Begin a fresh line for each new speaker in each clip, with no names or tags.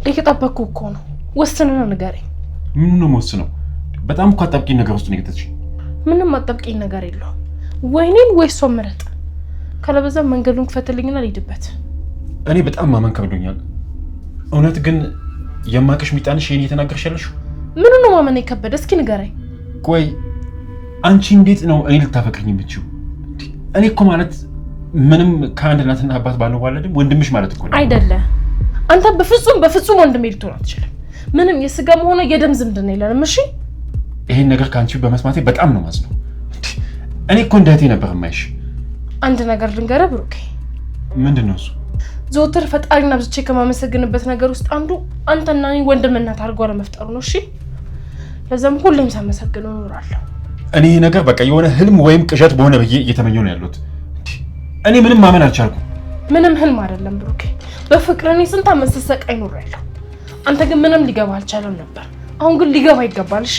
እየጠበቅኩ እኮ ነው። ወስነና ንገረኝ።
ምን ነው የምወስነው? በጣም እኮ አጣብቂኝ ነገር ውስጥ ነው የገተትሽ።
ምንም አጣብቂኝ ነገር የለውም። ወይኔን ወይ እሷን ምረጥ። ካለበዛ መንገዱን ክፈትልኝና ልሂድበት።
እኔ በጣም ማመን ከብዶኛል። እውነት ግን የማቀሽ ሚጣንሽ የኔ የተናገርሽ ያለሽ?
ምኑ ነው ማመን የከበደ? እስኪ ንገረኝ።
ቆይ አንቺ እንዴት ነው እኔ ልታፈቅሪኝ የምትችይው? እኔ እኮ ማለት ምንም ከአንድ እናትና አባት ባንዋለድም ወንድምሽ ማለት እኮ ነው።
አይደለ? አንተ በፍጹም ወንድሜ ልትሆን አትችልም። ምንም የስጋም ሆነ የደም ዝምድና የለንም። እሺ
ይሄን ነገር ካንቺ በመስማቴ በጣም ነው ማዝነው። እኔ እኮ እንደ እህቴ ነበር የማይሽ።
አንድ ነገር ልንገርህ ብሩኬ።
ምንድነው እሱ?
ዘወትር ፈጣሪና ብቻ ከማመሰግንበት ነገር ውስጥ አንዱ አንተና እኔ ወንድምና ታርጓ ለመፍጠሩ ነው። እሺ ለዛም ሁሌም ሳመሰግነው እኖራለሁ።
እኔ ይሄ ነገር በቃ የሆነ ህልም ወይም ቅዠት በሆነ ብዬ እየተመኘው ነው ያለሁት። እኔ ምንም ማመን አልቻልኩም።
ምንም ህልም አይደለም ብሩኬ። በፍቅር እኔ ስንት ዓመት ስሰቃይ ኖሬያለሁ። አንተ ግን ምንም ሊገባ አልቻለም ነበር። አሁን ግን ሊገባ ይገባል። እሺ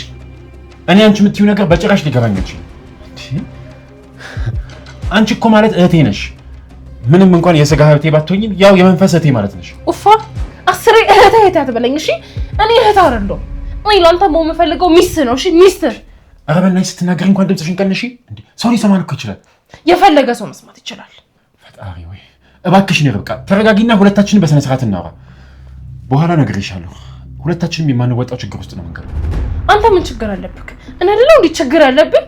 እኔ አንቺ የምትይው ነገር በጭራሽ ሊገባኝ አይችልም። አንቺ እኮ ማለት እህቴ ነሽ። ምንም እንኳን የስጋ እህቴ ባትሆኝም ያው የመንፈስ እህቴ ማለት ነሽ።
ኡፋ አስሬ እህቴ አትበለኝ። እሺ እኔ እህት አይደለሁም። እኔ ላንተ የምፈልገው ሚስት ነው። እሺ ሚስት።
ኧረ በእናትሽ ስትናገሪ እንኳን ድምፅሽን ቀንሺ። እንዴ ሰው ሊሰማን እኮ ይችላል።
የፈለገ ሰው መስማት ይችላል።
ፈጣሪ ወይ እባክሽን ርብቃ ተረጋጊና ሁለታችንን በስነ ስርዓት እናውራ። በኋላ እነግርሻለሁ። ሁለታችንም የማንወጣው ችግር ውስጥ ነው መንገር።
አንተ ምን ችግር አለብክ? እኔ አይደለም እንዴ ችግር አለብኝ?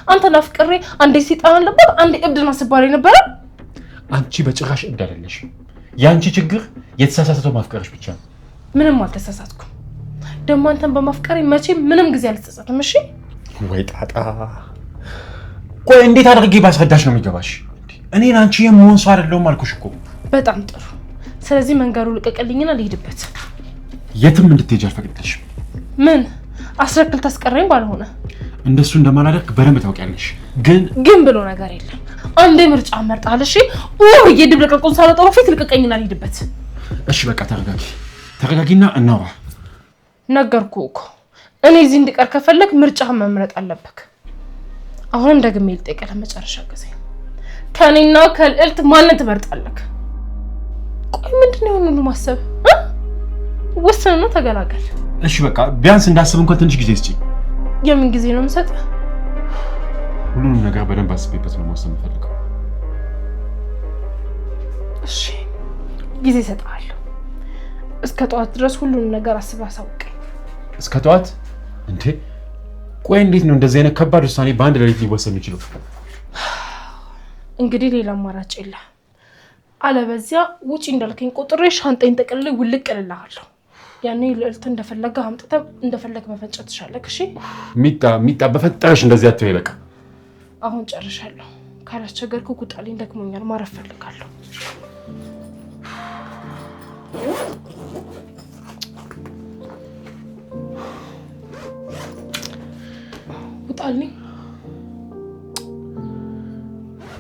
አንተ ናፍቅሬ አንዴ ሲጣን ነበር፣ አንዴ እብድና ስባሪ ነበር።
አንቺ በጭራሽ እብድ አይደለሽ። ያንቺ ችግር የተሳሳተው ማፍቀርሽ ብቻ ነው።
ምንም አልተሳሳትኩም። ደግሞ አንተን በማፍቀሬ መቼም ምንም ጊዜ አልተሳሳትም። እሺ
ወይ ጣጣ። ቆይ እንዴት አድርጌ ባስረዳሽ ነው የሚገባሽ? እኔ ላንቺ የምሆን ሰው አይደለሁም አልኩሽ እኮ።
በጣም ጥሩ። ስለዚህ መንገሩ ልቀቅልኝና ልሂድበት።
የትም እንድትሄጂ አልፈቅድልሽም።
ምን አስረክል ታስቀረኝ ባልሆነ
እንደሱ እንደማላደርግ በደንብ ታውቂያለሽ።
ግን ብሎ ነገር የለም። አንዴ ምርጫ መርጣል። እሺ የድብልቅልቁን ሳልወጣው በፊት ልቀቀኝና ልሂድበት።
እሺ በቃ ተረጋጊና እናውራ።
ነገርኩህ እኮ እኔ እዚህ እንድቀር ከፈለክ ምርጫህን መምረጥ አለብክ። አሁንም ደግሜ ልጠይቅህ ለመጨረሻ ጊዜ ከኔና ከልዕልት ማንን ትመርጣለህ? ቆይ ምንድነው ሁሉ ማሰብ? ወሰንና ተገላገል።
እሺ በቃ ቢያንስ እንዳስብ እንኳን ትንሽ ጊዜ ስጪኝ።
የምን ጊዜ ነው የምሰጥህ?
ሁሉንም ነገር በደንብ አስቤበት ነው መወሰን የምፈልገው።
እሺ ጊዜ እሰጥሃለሁ። እስከ ጠዋት ድረስ ሁሉንም ነገር አስበህ አሳውቀኝ።
እስከ ጠዋት? እንዴ ቆይ እንዴት ነው እንደዚህ አይነት ከባድ ውሳኔ በአንድ ሌሊት ሊወሰን የሚችለው?
እንግዲህ ሌላ አማራጭ የለም። አለበዚያ ውጪ እንዳልከኝ ቁጥሬ ሻንጣዬን ጠቅልዬ ውልቅ እልልሃለሁ። ያኔ ልዕልት እንደፈለገ አምጥተህ እንደፈለገ መፈጨት ትችላለህ። እሺ
ሚጣ በፈጠረሽ እንደዚህ አትበይ። በቃ
አሁን ጨርሻለሁ። ካላስቸገርኩ ቁጣልኝ፣ ደክሞኛል፣ ማረፍ ፈልጋለሁ። ውጣልኝ።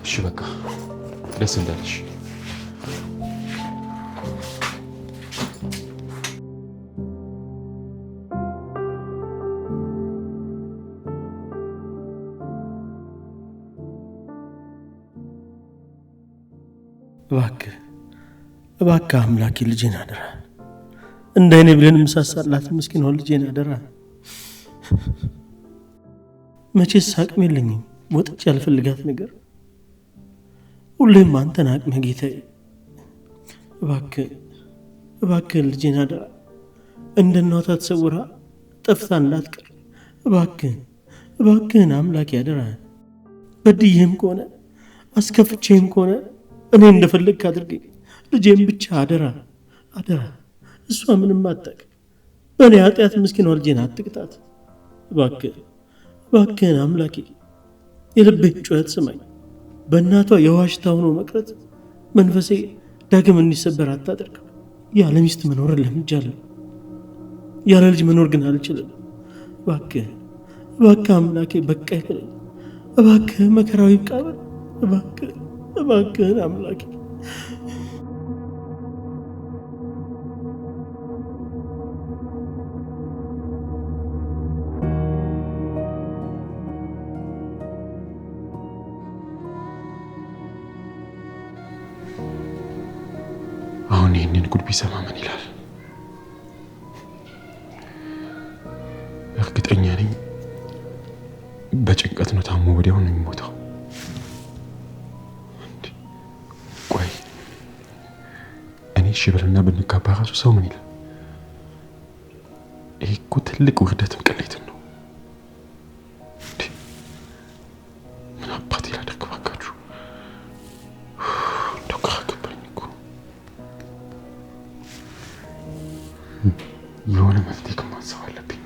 እሺ በቃ ደስ እንዳለሽ።
እባክህ አምላኬ ልጄን አደራ፣ እንደኔ ብለን ምሳሳላት ምስኪን ሆን ልጄን አደራ። መቼስ አቅም የለኝም ወጥቼ ያልፈልጋት ነገር ሁሌም አንተን አቅመ ጌታዬ። እባክህ ልጄን አደራ፣ እንደ እናቷ ተሰውራ ጠፍታ እንዳትቀር። እባክህን አምላኬ አደራ። በድዬም ከሆነ አስከፍቼም ከሆነ እኔ እንደፈለግክ አድርገኝ። ልጄን ብቻ አደራ። እሷ ምንም አታውቅ። በእኔ ኃጢአት ምስኪኗ ልጄን አትቅጣት። እባክህን አምላኬ የልቤን ጩኸት ስማኝ። በእናቷ የዋሽታ ሆኖ መቅረት መንፈሴ ዳግም እንዲሰበር አታደርግ። ያለ ሚስት መኖርን ለምጃለሁ፣ ያለ ልጅ መኖር ግን አልችልም። እባክህ አምላኬ በቃ ይበለኝ። እባክህ መከራው ይቃበል። እባክህን አምላኬ።
አሁን ይህንን ጉድ ቢሰማ ምን ይላል? እርግጠኛ ነኝ በጭንቀት ነው ታሞ ወዲያው ነው የሚሞተው። ቆይ እኔ እሺ ብልና ብንጋባ ራሱ ሰው ምን ይላል? ይሄ እኮ ትልቅ ውርደትም ቅሌትም ነው። ምን አባቴ ላደርግ ባካችሁ? እንደው ግራ ገባኝ እኮ። የሆነ መፍትሄ ማሰብ አለብኝ።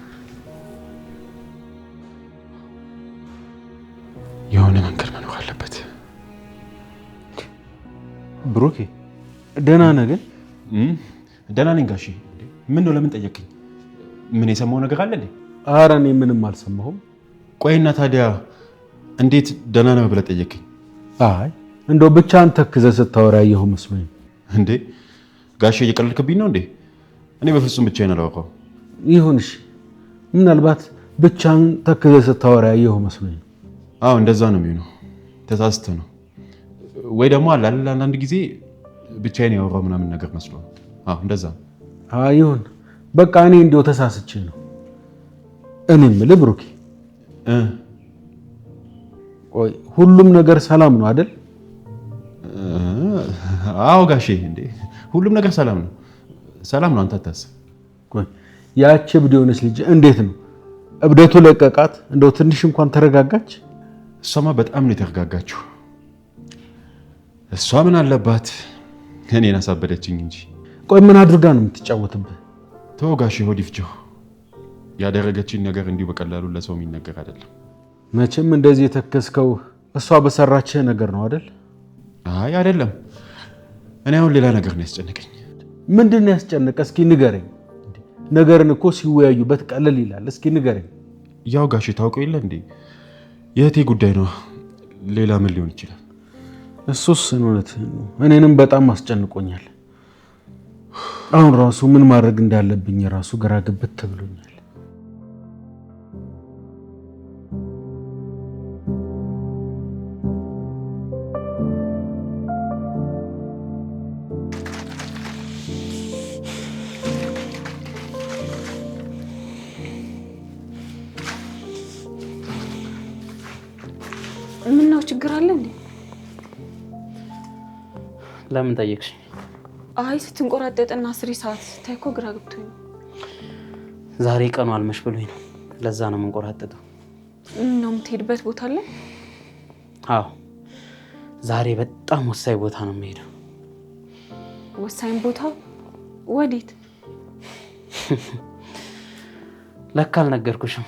የሆነ መንገድ መኖር አለበት።
ብሩኬ ደህና ነህ ግን?
ደህና ነኝ ጋሼ። ምን ነው ለምን ጠየቅኝ? ምን የሰማው ነገር አለ እንዴ?
ኧረ እኔ ምንም አልሰማሁም።
ቆይና ታዲያ እንዴት ደህና ነህ ብለህ ጠየቅኝ?
አይ እንደው ብቻህን ተክዘህ ስታወራ ያየኸው መስሎኝ።
እንዴ ጋሼ እየቀለድክብኝ ነው እንዴ? እኔ በፍጹም ብቻዬን አላወራሁም።
ይሁን እሺ፣ ምናልባት ብቻህን ተክዘህ ስታወራ ያየኸው መስሎኝ።
አዎ እንደዛ ነው የሚሆነው። ተሳስተህ ነው ወይ ደግሞ አለ አይደል አንዳንድ ጊዜ ብቻዬን ያወራው ምናምን ነገር መስሎ ነው። አዎ እንደዛ።
አይ ይሁን በቃ እኔ እንደው ተሳስቼ ነው። እኔ የምልህ ብሩኬ፣ ቆይ ሁሉም ነገር ሰላም ነው አይደል?
አዎ ጋሼ፣ እንዴ ሁሉም ነገር ሰላም ነው። ሰላም ነው፣ አንተ አታስብ።
ቆይ ያቺ እብድ የሆነች ልጅ እንዴት ነው? እብደቱ ለቀቃት? እንደው ትንሽ እንኳን ተረጋጋች?
እሷማ በጣም ነው የተረጋጋችው። እሷ ምን አለባት እኔን አሳበደችኝ እንጂ።
ቆይ ምን አድርጋ ነው የምትጫወትብህ?
ተው ጋሼ፣ ሆድ ይፍጀው። ያደረገችኝ ነገር እንዲሁ በቀላሉ ለሰው የሚነገር አይደለም።
መቼም እንደዚህ የተከስከው እሷ በሰራችህ ነገር ነው አይደል?
አይ አይደለም። እኔ አሁን ሌላ ነገር ነው ያስጨነቀኝ።
ምንድን ነው ያስጨነቀ? እስኪ ንገረኝ። ነገርን እኮ ሲወያዩበት ቀለል ይላል። እስኪ ንገረኝ።
ያው ጋሼ ታውቀው የለ እንዴ የእህቴ ጉዳይ ነው። ሌላ ምን ሊሆን ይችላል?
እሱስ እውነትህን ነው። እኔንም በጣም አስጨንቆኛል። አሁን ራሱ ምን ማድረግ እንዳለብኝ ራሱ ግራ ግብት ብሎኛል።
ምነው ችግር አለ እንዴ?
ለምን ጠየቅሽ?
አይ ስትንቆራጠጥና 10 ሰዓት ስታይ እኮ ግራ ገብቶኝ ነው።
ዛሬ ቀኑ አልመሽ ብሎኝ ነው። ለዛ ነው የምንቆራጠጠው።
ምነው የምትሄድበት ቦታ አለ?
አዎ ዛሬ በጣም ወሳኝ ቦታ ነው የምሄደው።
ወሳኝ ቦታ? ወዴት?
ለካ አልነገርኩሽም።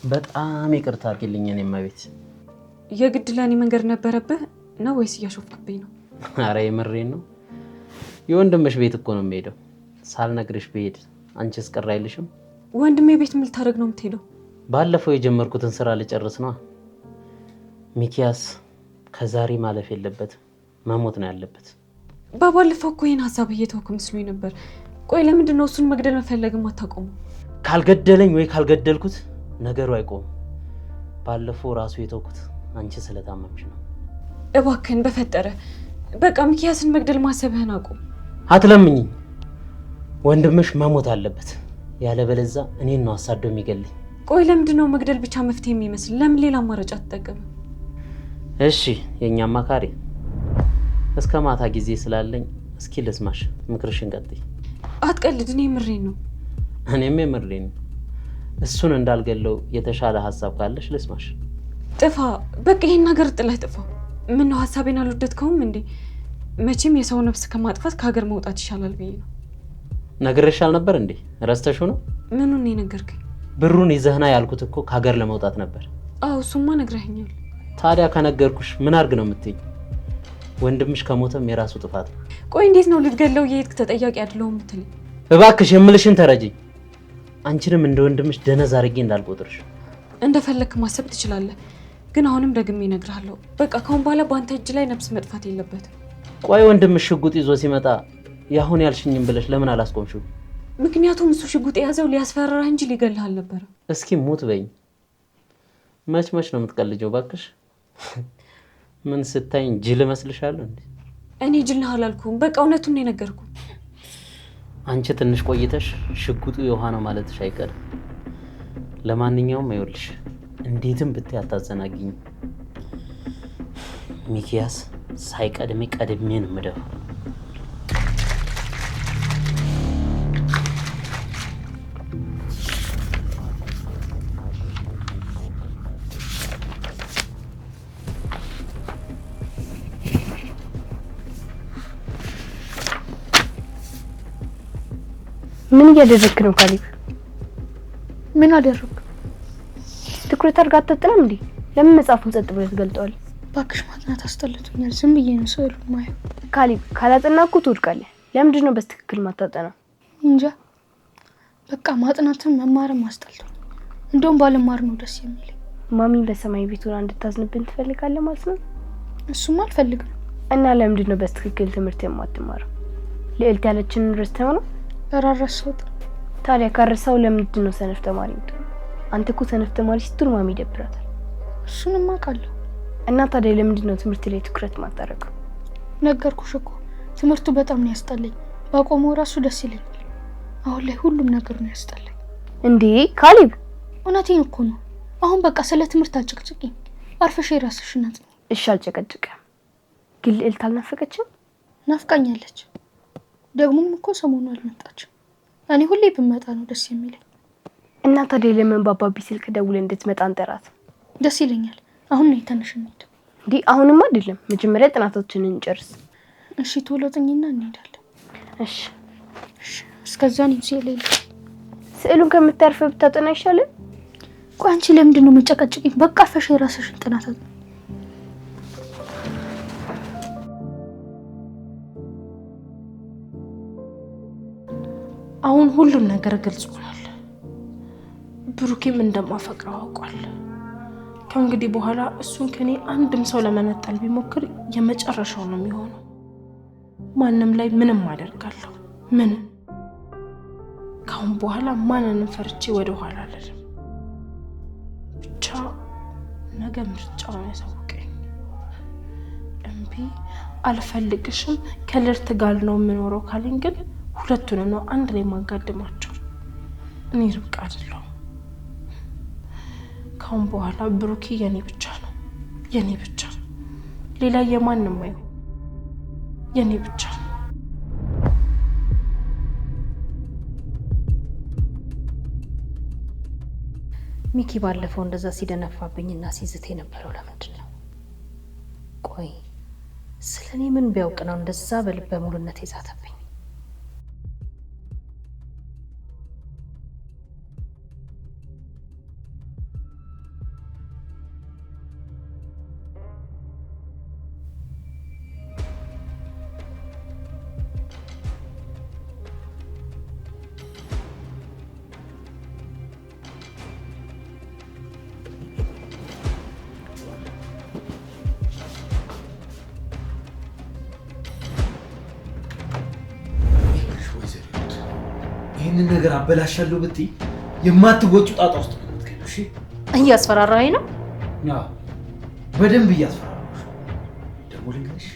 በጣም ይቅርታ አድርጊልኝ። እኔማ ቤት
የግድ ለኔ መንገድ ነበረብህ ነው ወይስ እያሾፍክብኝ ነው?
አረ የምሬን ነው። የወንድምሽ ቤት እኮ ነው የምሄደው። ሳልነግርሽ ብሄድ አንቺስ ቅር አይልሽም?
ወንድሜ ቤት ምን ልታደርግ ነው የምትሄደው?
ባለፈው የጀመርኩትን ስራ ልጨርስ ነው። ሚኪያስ ከዛሬ ማለፍ የለበትም፣ መሞት ነው ያለበት።
ባለፈው እኮ ይሄን ሀሳብ እየተወኩ መስሎኝ ነበር። ቆይ ለምንድን ነው እሱን መግደል መፈለግም አታቆሙ?
ካልገደለኝ ወይ ካልገደልኩት ነገሩ አይቆምም። ባለፈው ራሱ የተውኩት አንቺ ስለታመምሽ ነው።
እባክህን በፈጠረ በቃ ሚኪያስን መግደል ማሰብህን አቁም።
አትለምኝኝ። ወንድምሽ መሞት አለበት፣ ያለበለዚያ እኔን ነው አሳዶ የሚገልኝ።
ቆይ ለምንድን ነው መግደል ብቻ መፍትሄ የሚመስል? ለምን ሌላ አማራጭ አትጠቀምም?
እሺ የኛ አማካሪ፣ እስከ ማታ ጊዜ ስላለኝ እስኪ ልስማሽ፣ ምክርሽን ቀጥይ።
አትቀልድ፣ እኔ የምሬን ነው።
እኔም የምሬን ነው። እሱን እንዳልገለው የተሻለ ሀሳብ ካለሽ ልስማሽ።
ጥፋ፣ በቃ ይሄን ነገር ጥለህ ጥፋ። ምን ነው ሀሳቤን አልወደድከውም እንዴ? መቼም የሰው ነፍስ ከማጥፋት ከሀገር መውጣት ይሻላል ብዬ ነው።
ነግሬሻል ነበር እንዴ? ረስተሽው ነው?
ምኑን ነው የነገርከኝ?
ብሩን ይዘህና ያልኩት እኮ ከሀገር ለመውጣት ነበር።
አዎ እሱማ ነግረኸኛል።
ታዲያ ከነገርኩሽ ምን አድርግ ነው የምትይኝ? ወንድምሽ ከሞተም የራሱ ጥፋት ነው።
ቆይ እንዴት ነው ልትገለው የሄድክ ተጠያቂ አይደለሁም የምትለኝ?
እባክሽ የምልሽን ተረጂኝ። አንቺንም እንደ ወንድምሽ ደነዝ አድርጌ እንዳልቆጥርሽ።
እንደፈለክ ማሰብ ትችላለህ፣ ግን አሁንም ደግሜ እነግርሃለሁ፣ በቃ ካሁን በኋላ በአንተ እጅ ላይ ነፍስ መጥፋት የለበትም።
ቆይ ወንድምሽ ሽጉጥ ይዞ ሲመጣ ያሁን ያልሽኝም ብለሽ ለምን አላስቆምሽው?
ምክንያቱም እሱ ሽጉጥ የያዘው ሊያስፈራራህ እንጂ ሊገልህ አልነበረም።
እስኪ ሙት በይኝ። መች ነው የምትቀልጀው? እባክሽ ምን ስታይኝ ጅል እመስልሻለሁ እንዴ?
እኔ ጅል ነህ አላልኩም፣ በቃ እውነቱን ነው የነገርኩህ።
አንቺ ትንሽ ቆይተሽ ሽጉጡ የውሃ ነው ማለትሽ አይቀርም። ለማንኛውም አይወልሽ እንዴትም ብታይ አታዘናግኝ። ሚኪያስ ሳይቀድሜ ቀድሜ ነው የምደፋው።
ምን እያደረግክ ነው ካሊብ?
ምን አደረግ?
ትኩረት አድርጋ አትጥናም እንዴ? ለምን መጽሐፉን ጸጥ ብለህ ትገልጠዋለህ?
ባክሽ ማጥናት አስጠልቶኛል። ዝም ብዬ ነው ስዕሉን ማየው።
ካሊብ ካላጠናህ እኮ ትወድቃለህ። ለምንድን ነው በትክክል ማታጠናው?
እንጃ በቃ ማጥናትም መማርም አስጠልቶኛል። እንደውም ባለማር ነው ደስ የሚለኝ።
ማሚን በሰማይ ቤት ሆና እንድታዝንብን ትፈልጋለህ ማለት ነው?
እሱም አልፈልግም።
እና ለምንድን ነው በትክክል ትምህርት የማትማረው? ልዕልት ያለችንን ረስተኸው ነው?
በራራሰውት።
ታዲያ ካረሳው ለምንድን ነው ሰነፍ ተማሪ የምትሆነው? አንተ እኮ ሰነፍ ተማሪ ስትሆን ማሚ ይደብራታል።
እሱንም አውቃለሁ።
እና ታዲያ ለምንድን ነው ትምህርት ላይ ትኩረት ማታረገው?
ነገርኩሽ እኮ ትምህርቱ በጣም ነው ያስጠላኝ። ባቆመው ራሱ ደስ ይለኛል። አሁን ላይ ሁሉም ነገር ነው ያስጠላኝ።
እንዴ ካሊብ፣
እውነቴን እኮ ነው። አሁን በቃ ስለ ትምህርት አጭቅጭቅኝ። አርፈሽ የራስሽን አጥኚ።
እሺ አልጨቀጭቅም። ግን ልዕልት አልናፈቀችም?
ናፍቃኛለች። ደግሞም እኮ ሰሞኑን አልመጣችም። እኔ ሁሌ ብመጣ ነው ደስ የሚለኝ።
እና ታዲያ ለምን ባባቢ ስልክ ደውለን እንድትመጣ እንጠራት?
ደስ ይለኛል። አሁን ነው ተነሽ እንሂድ።
እንዴ አሁንም አይደለም፣ መጀመሪያ ጥናታችንን እንጨርስ።
እሺ ቶሎ ጥኝና እንሄዳለን።
እሺ
እስከዛ ነው ሲለኝ
ስዕሉን ከምታርፈ ብታጠና ይሻላል።
ቆይ አንቺ ለምንድን ነው መጨቀጭቅኝ? በቃ አርፈሽ የራስሽን ጥናት አጥኚ።
አሁን ሁሉም ነገር ግልጽ ሆኗል። ብሩኬም እንደማፈቅረው አውቋል። ከእንግዲህ በኋላ እሱን ከኔ አንድም ሰው ለመነጠል ቢሞክር የመጨረሻው ነው የሚሆነው። ማንም ላይ ምንም አደርጋለሁ። ምንም ካሁን በኋላ ማንንም ፈርቼ ወደ ኋላ አልልም። ብቻ ነገ ምርጫውን ያሳውቀኝ። እምቢ አልፈልግሽም ከልዕልት ጋር ነው የምኖረው ካለኝ ግን ሁለቱን ነው አንድ ላይ ማጋደማቸው። እኔ ርብቃ አይደለሁም። ካሁን በኋላ ብሩኬ የኔ ብቻ ነው፣ የኔ ብቻ፣ ሌላ የማንም አይሆን፣ የኔ ብቻ ነው።
ሚኪ ባለፈው እንደዛ ሲደነፋብኝና ሲዝት የነበረው ለምንድን ነው? ቆይ ስለኔ ምን ቢያውቅ ነው እንደዛ በልበ ሙሉነት የዛተብኝ?
ይህንን ነገር አበላሻለሁ ብትይ የማትወጪው ጣጣ ውስጥ ነው የምትገኘው። እሺ
እያስፈራራኸኝ ነው?
አዎ በደንብ እያስፈራራሁሽ። ደግሞ ልንገርሽ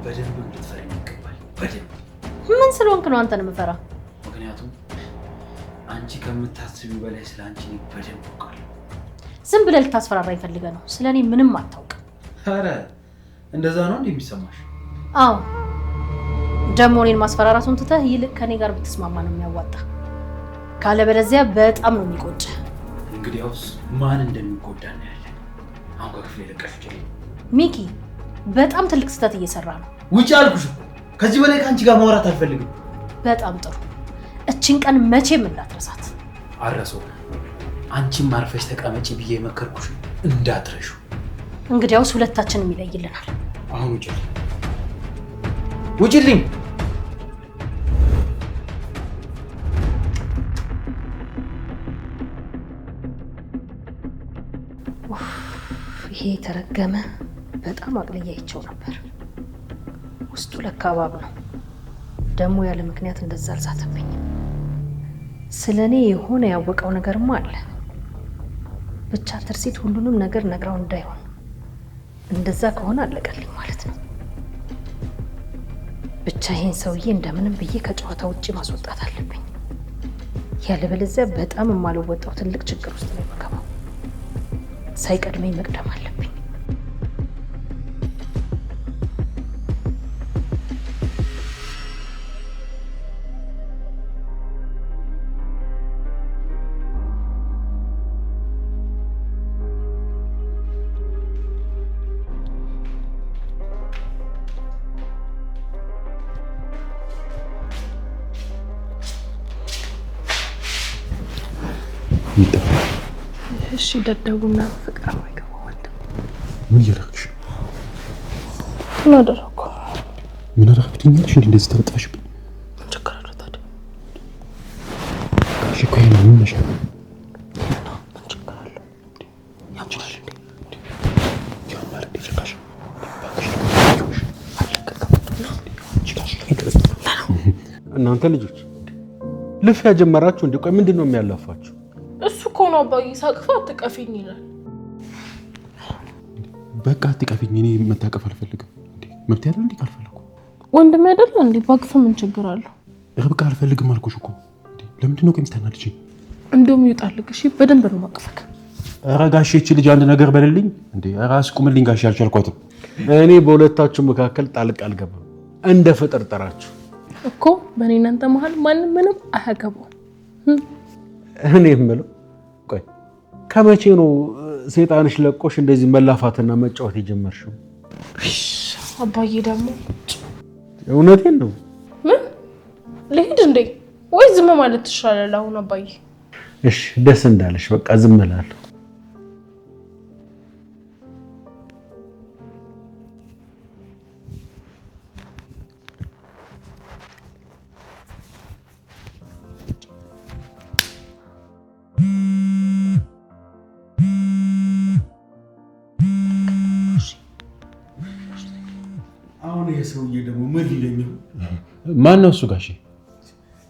በደንብ እንድትፈሪኝ ይገባል። በደንብ።
ምን ስለሆንክ ነው አንተን የምፈራ?
ምክንያቱም አንቺ ከምታስቢው በላይ ስለ አንቺ በደንብ አውቃለሁ።
ዝም ብለህ ልታስፈራራኝ ፈልገህ ነው? ስለኔ ምንም አታውቅም።
ኧረ እንደዛ ነው እንዴ የሚሰማሽ?
አዎ ደግሞ እኔን ማስፈራራቱን ትተህ ይልቅ ከኔ ጋር ብትስማማ ነው የሚያዋጣ። ካለበለዚያ በጣም ነው የሚቆጭ።
እንግዲያውስ ማን እንደሚጎዳ ነው ያለን። አሁን ከክፍሌ ለቀሽ ውጪ።
ሚኪ በጣም ትልቅ ስህተት እየሰራ ነው።
ውጪ አልኩሽ እኮ። ከዚህ በላይ ከአንቺ ጋር ማውራት አልፈልግም።
በጣም ጥሩ። እቺን ቀን መቼም እንዳትረሳት።
አረሰው። አንቺም ማርፈሽ ተቀመጪ ብዬ የመከርኩሽ እንዳትረሹ።
እንግዲያውስ ሁለታችንም ይለይልናል።
አሁን ውጪልኝ፣ ውጪልኝ።
ይሄ የተረገመ በጣም አቅልያይቸው ነበር። ውስጡ ለካ እባብ ነው። ደግሞ ያለ ምክንያት እንደዛ አልዛተብኝ። ስለኔ የሆነ ያወቀው ነገርማ አለ። ብቻ ትርሲት ሁሉንም ነገር ነግራው እንዳይሆን። እንደዛ ከሆነ አለቀልኝ ማለት ነው። ብቻ ይሄን ሰውዬ እንደምንም ብዬ ከጨዋታ ውጪ ማስወጣት አለብኝ። ያለበለዚያ በጣም የማልወጣው ትልቅ ችግር ውስጥ ነው የምገባው። ሳይቀድመኝ መቅደም አለብኝ። እሺ ደደቡና ፍቅር አይገባው ወንድም
ምን እያደረግሽ?
ምን አደረኩ?
ምን አደረግትኛለሽ? እንደዚህ ተበጥፈሽብኝ።
ምን ችግር አለ ታዲያ?
እሺ እኮ ይሄን ምን ነሽ?
ምን ችግር አለ? ያምሻል እንዴ?
ያማል እንዴ? ጭራሽ
እናንተ ልጆች ልፊያ ጀመራችሁ እንዴ? ቆይ ምንድነው የሚያላፋችሁ?
እሱ እኮ ነው አባዬ ሳቅፋ አትቀፊኝ ይላል።
በቃ አትቀፊኝ። እኔ መታቀፍ አልፈልግም። መብት ያለው እንዴ? ካልፈለኩ
ወንድም አይደለ እንዴ? ባቅፍ ምን ችግር አለው?
ርብቃ አልፈልግም አልኩሽ እኮ። ለምንድን ነው የምታናድጂኝ?
እንደውም ይውጣልክ። እሺ በደንብ ነው ማቅፈክ።
ኧረ ጋሼ እቺ ልጅ አንድ ነገር በልልኝ እንዴ! ኧረ አስቁምልኝ ጋሼ። አልቻልኳትም።
እኔ በሁለታችሁ መካከል ጣልቃ አልገባም። እንደ ፍጥር ጠራችሁ
እኮ በእኔ እናንተ መሀል ማንም ምንም አያገባውም።
እኔ የምለው ቆይ ከመቼ ነው ሰይጣንሽ ለቆሽ እንደዚህ መላፋትና መጫወት የጀመርሽው?
አባዬ ደግሞ
እውነቴን ነው።
ምን ልሂድ እንዴ? ወይ ዝም ማለት ትሻላለህ? አሁን አባዬ
እሺ ደስ እንዳለሽ በቃ ዝም እላለሁ።
አሁን ይሄ ሰውዬ ደግሞ ምን ሊለኝ ነው?
ማን ነው እሱ ጋሼ?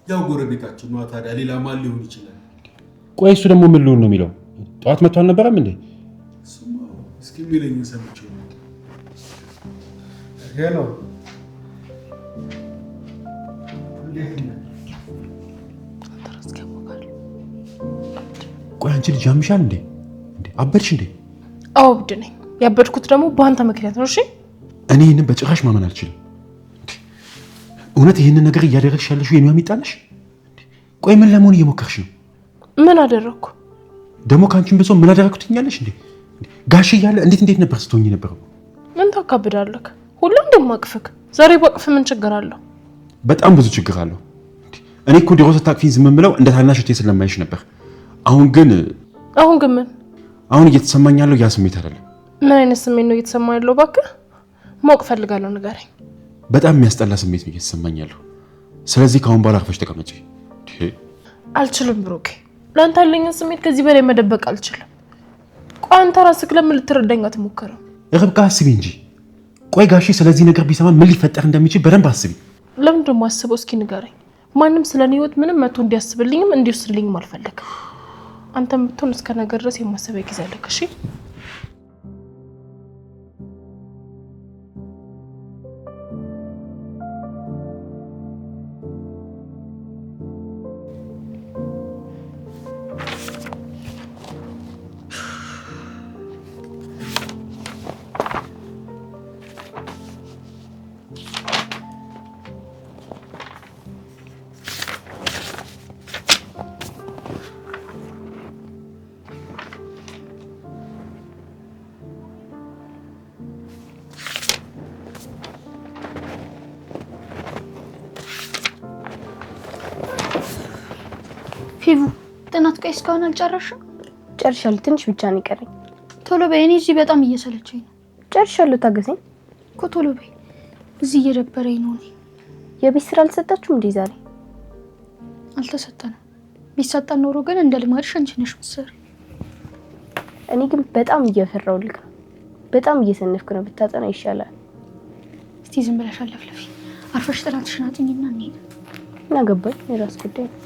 ያው ጎረቤታችን ነው ታዲያ፣ ሌላ ማን ሊሆን ይችላል?
ቆይ እሱ ደግሞ ምን ልሁን ነው የሚለው? ጠዋት መጥቶ አልነበረም እንዴ?
እሱማ እስኪ የሚለኝ ሰምቼው ነው። ሄሎ
ቆይ አንቺ ልጅ ያምሻል እንዴ? አበድሽ እንዴ?
አዎ እብድ ነኝ። ያበድኩት ደግሞ በአንተ ምክንያት ነው። እሺ
እኔ ይህንን በጭራሽ ማመን አልችልም። እውነት ይህንን ነገር እያደረግሽ ያለሽው የኔ ሚጣለሽ? ቆይ ምን ለመሆን እየሞከርሽ ነው?
ምን አደረግኩ
ደግሞ? ከአንቺን ብሶ ምን አደረግኩ ትኛለሽ እንዴ? ጋሽ እያለ እንዴት ነበር ስትሆኝ ነበረው?
ምን ታካብዳለህ? ሁሉም እንደማቅፍክ ዛሬ ባቅፍ ምን ችግር አለው?
በጣም ብዙ ችግር አለው። እኔ እኮ ድሮ ስታቅፊኝ ዝም ብለው እንደ ታናሽ እህቴ ስለማይሽ ነበር። አሁን ግን
ምን?
አሁን እየተሰማኝ ያለው ያ ስሜት አይደለም።
ምን አይነት ስሜት ነው እየተሰማ ያለው? እባክህ ማወቅ ፈልጋለሁ፣ ንገረኝ።
በጣም የሚያስጠላ ስሜት ነው እየተሰማኝ ያለው። ስለዚህ ከአሁን በኋላ አርፈሽ ተቀመጪ።
አልችልም ብሩኬ፣ ለአንተ ያለኝን ስሜት ከዚህ በላይ መደበቅ አልችልም። ቆይ አንተ ራስህ ለምን ልትረዳኝ አትሞክርም?
ርብቃ አስቢ እንጂ። ቆይ ጋሼ ስለዚህ ነገር ቢሰማ ምን ሊፈጠር እንደሚችል በደንብ አስቢ።
ለምን ደሞ አስበው? እስኪ ንገረኝ። ማንም ስለኔ ህይወት ምንም መቶ እንዲያስብልኝም እንዲወስድልኝም አልፈለግም። አንተም ብትሆን እስከ ነገር ድረስ የማሰቢያ ጊዜ አለክ። እሺ
ፊቡ ጥናት ቆይ እስካሁን አልጨረስሽም?
ጨርሻለሁ። ትንሽ ብቻ ነው የቀረኝ።
ቶሎ በይ። እኔ እዚህ በጣም እየሰለቸኝ ነው።
ጨርሻለሁ። ታገሰኝ
እኮ ቶሎ በይ። እዚህ እየደበረኝ ነው። እኔ
የቤት ስራ አልሰጣችሁም እንዴ ዛሬ?
አልተሰጠንም። ቢሰጠን ኖሮ ግን እንደ ልማድሽ አንቺ ነሽ የምትሰሪው።
እኔ ግን በጣም እየፈራሁልክ ነው። በጣም እየሰነፍክ ነው። ብታጠና ይሻላል።
እስቲ ዝም ብለሽ አለፍልፊ። አርፈሽ ጥናትሽን አጥኚና እንሂድ።
ምን አገባኝ? የራስ ጉዳይ ነው።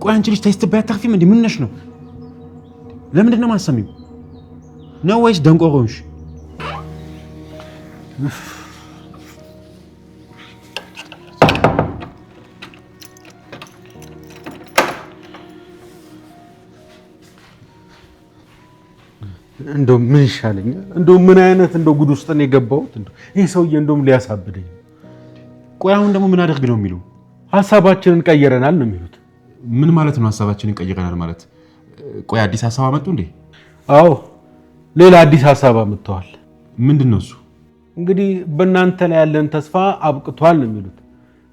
ቆይ አንቺ ልጅ ታይስተባይ አታርፊም እንዴ? ምን ነሽ ነው? ለምንድን ነው የማሰሚው? ነው ወይስ ደንቆሮንሽ?
እንደው ምን ይሻለኛል? እንደው ምን አይነት እንደው ጉድ ውስጥ ነው የገባሁት? እንደው ይሄ ሰውዬ እንደውም ሊያሳብደኝ።
ቆይ አሁን ደግሞ ምን አደርግ ነው የሚሉ?
ሐሳባችንን ቀይረናል ነው የሚሉት።
ምን ማለት ነው ሐሳባችንን ቀይረናል ማለት? ቆይ አዲስ ሐሳብ አመጡ እንዴ?
አዎ ሌላ አዲስ ሐሳብ አመጥተዋል።
ምንድነው እሱ?
እንግዲህ በእናንተ ላይ ያለን ተስፋ አብቅቷል ነው የሚሉት።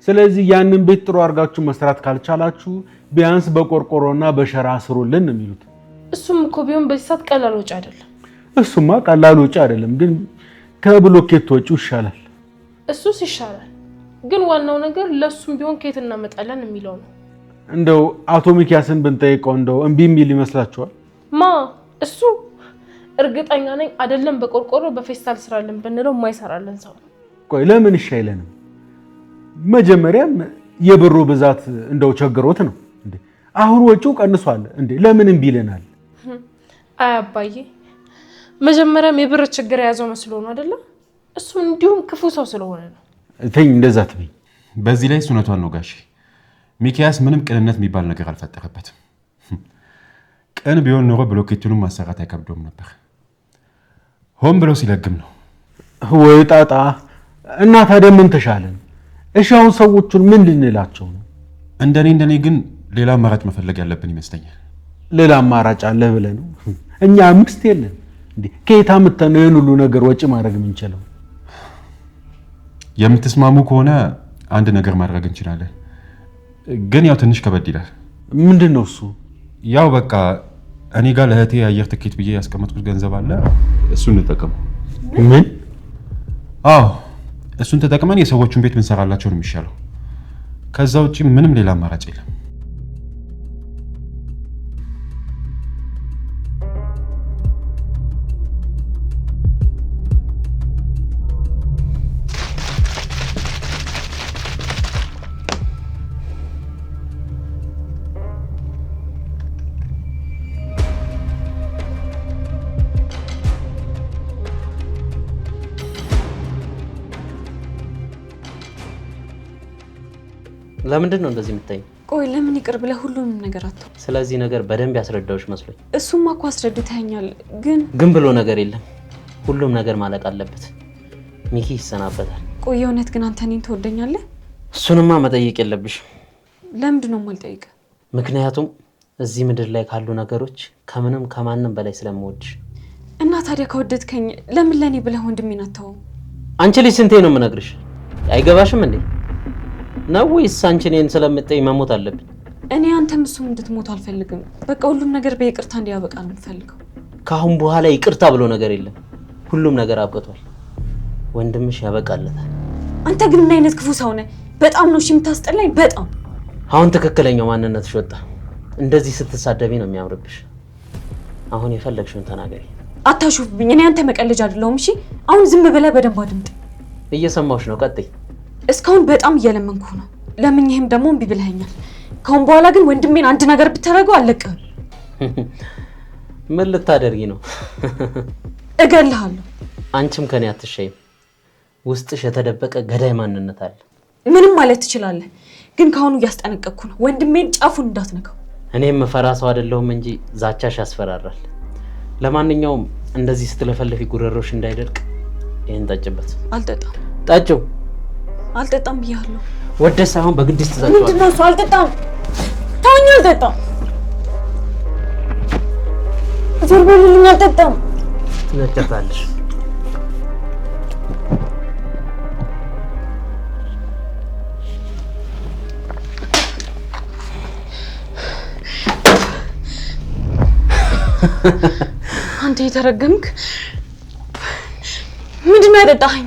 ስለዚህ ያንን ቤት ጥሩ አድርጋችሁ መስራት ካልቻላችሁ ቢያንስ በቆርቆሮና በሸራ ስሩልን ነው የሚሉት።
እሱም እኮ ቢሆን በዚህ ሰዓት ቀላል ወጪ አይደለም።
እሱማ ቀላል ወጪ አይደለም፣ ግን ከብሎኬት ወጪው ይሻላል።
እሱስ ይሻላል፣ ግን ዋናው ነገር ለሱም ቢሆን ከየት እናመጣለን የሚለው ነው።
እንደው አቶ ሚኪያስን ብንጠይቀው እንደው እምቢ የሚል ይመስላችኋል?
ማ እሱ እርግጠኛ ነኝ አይደለም በቆርቆሮ በፌስታል ስራለን ብንለው የማይሰራለን ሰው ነው።
ቆይ ለምን እሺ አይለንም? መጀመሪያም የብሩ ብዛት እንደው ቸግሮት ነው እንዴ? አሁን ወጪው ቀንሷል እንዴ? ለምን እምቢ ይለናል?
አይ አባዬ፣ መጀመሪያም የብር ችግር የያዘው መስሎ ነው አይደለ? እሱ እንዲሁም ክፉ ሰው ስለሆነ ነው።
ተኝ እንደዛ ትበይ።
በዚህ ላይ እውነቷን ነው ጋሼ። ሚኪያስ ምንም ቅንነት የሚባል ነገር አልፈጠረበትም። ቅን ቢሆን ኖሮ ብሎኬቱንም ማሰራት አይከብደውም ነበር። ሆን ብሎ ሲለግም ነው።
ወይ ጣጣ! እና ታዲያ ምን ተሻለን? እሺ አሁን ሰዎቹን ምን ልንላቸው ነው?
እንደኔ ግን ሌላ አማራጭ መፈለግ ያለብን ይመስለኛል።
ሌላ አማራጭ አለ ብለህ ነው? እኛ አምስት የለን እንዴ? ከየት አምጥተን ይሄን ሁሉ ነገር ወጪ ማድረግ የምንችለው?
የምትስማሙ ከሆነ አንድ ነገር ማድረግ እንችላለን፣ ግን ያው ትንሽ ከበድ ይላል።
ምንድነው እሱ?
ያው በቃ እኔ ጋር ለእህቴ የአየር ትኬት ብዬ ያስቀመጥኩት ገንዘብ አለ፣ እሱን እንጠቀም።
ምን?
አዎ እሱን ተጠቅመን የሰዎቹን ቤት ብንሰራላቸው ነው የሚሻለው። ከዛ ውጪ ምንም ሌላ አማራጭ የለም።
ለምንድን ነው እንደዚህ የምታይኝ?
ቆይ ለምን ይቅር ብለህ ሁሉንም ነገር አተው?
ስለዚህ ነገር በደንብ ያስረዳውሽ መስሎኝ።
እሱማ እኮ አስረድተኸኛል፣ ግን
ብሎ ነገር የለም። ሁሉም ነገር ማለቅ አለበት። ሚኪ ይሰናበታል።
ቆይ የእውነት ግን አንተ እኔን ትወደኛለህ?
እሱንማ መጠየቅ የለብሽም።
ለምንድን ነው የማልጠይቅህ?
ምክንያቱም እዚህ ምድር ላይ ካሉ ነገሮች ከምንም ከማንም በላይ ስለምወድሽ።
እና ታዲያ ከወደድከኝ ለምን ለኔ ብለህ ወንድሜን አተወው?
አንቺ ልጅ ስንቴ ነው የምነግርሽ? አይገባሽም እንዴ? ነው ወይስ አንቺ እኔን ስለምትጠይ መሞት አለብኝ?
እኔ አንተም እሱም እንድትሞት አልፈልግም። በቃ ሁሉም ነገር በይቅርታ እንዲያበቃ ነው የምፈልገው።
ከአሁን በኋላ ይቅርታ ብሎ ነገር የለም። ሁሉም ነገር አብቅቷል። ወንድምሽ ያበቃለታል።
አንተ ግን ምን አይነት ክፉ ሰው ነህ? በጣም ነው እሺ የምታስጠላኝ፣ በጣም።
አሁን ትክክለኛው ማንነትሽ ወጣ። እንደዚህ ስትሳደቢ ነው የሚያምርብሽ። አሁን የፈለግሽውን ተናገሪ።
አታሹፍብኝ። እኔ አንተ መቀለጃ አይደለሁም። እሺ አሁን ዝም ብለህ በደንብ አድምጥ።
እየሰማሁሽ ነው፣ ቀጥይ።
እስካሁን በጣም እየለመንኩ ነው። ለምኜህም ደግሞ እምቢ ብለኸኛል። ከአሁን በኋላ ግን ወንድሜን አንድ ነገር ብታደርገው አልለቅህም።
ምን ልታደርጊ ነው?
እገልሃለሁ።
አንቺም ከኔ አትሸይም። ውስጥሽ የተደበቀ ገዳይ ማንነት አለ።
ምንም ማለት ትችላለህ፣ ግን ከአሁኑ እያስጠነቀቅኩ ነው። ወንድሜን ጫፉን እንዳትነካው።
እኔም መፈራ ሰው አይደለሁም እንጂ ዛቻሽ ያስፈራራል። ለማንኛውም እንደዚህ ስትለፈልፊ ጉረሮሽ እንዳይደርቅ ይሄን ጠጭበት።
አልጠጣም።
ጠጪው።
አልጠጣም ብያለሁ።
ወደ ሳይሆን በግድስ ትጠጪዋለሽ።
ምንድነው እሱ? አልጠጣም። ተወኝ። አልጠጣም። ዞር በልልኝ። አልጠጣም።
ትነጨታለሽ።
አንተ የተረገምክ ምንድነው ያጠጣኸኝ?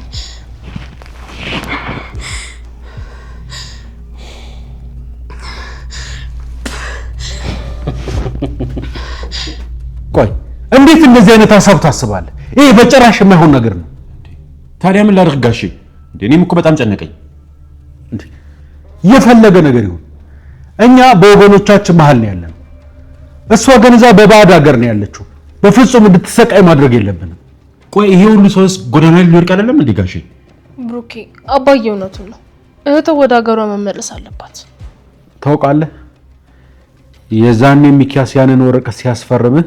ቆይ እንዴት እንደዚህ አይነት ሐሳብ ታስባለህ? ይሄ በጭራሽ የማይሆን ነገር ነው።
ታዲያ ምን ላድርግ ጋሼ? እኔም እኮ በጣም ጨነቀኝ።
የፈለገ ነገር ይሁን እኛ በወገኖቻችን መሀል ነው ያለነው። እሷ ገንዛ በባዕድ ሀገር ነው ያለችው። በፍጹም እንድትሰቃይ ማድረግ የለብንም።
ቆይ ይሄ ሁሉ ሰውስ ጎዳና ላይ ሊወድቅ አይደለም እንዴ ጋሼ?
ብሩኬ አባዬ እውነቱን ነው። እህቷ ወደ ሀገሯ መመለስ አለባት።
ታውቃለህ የዛኔ ሚኪያስ ያንን ወረቀት ሲያስፈርምህ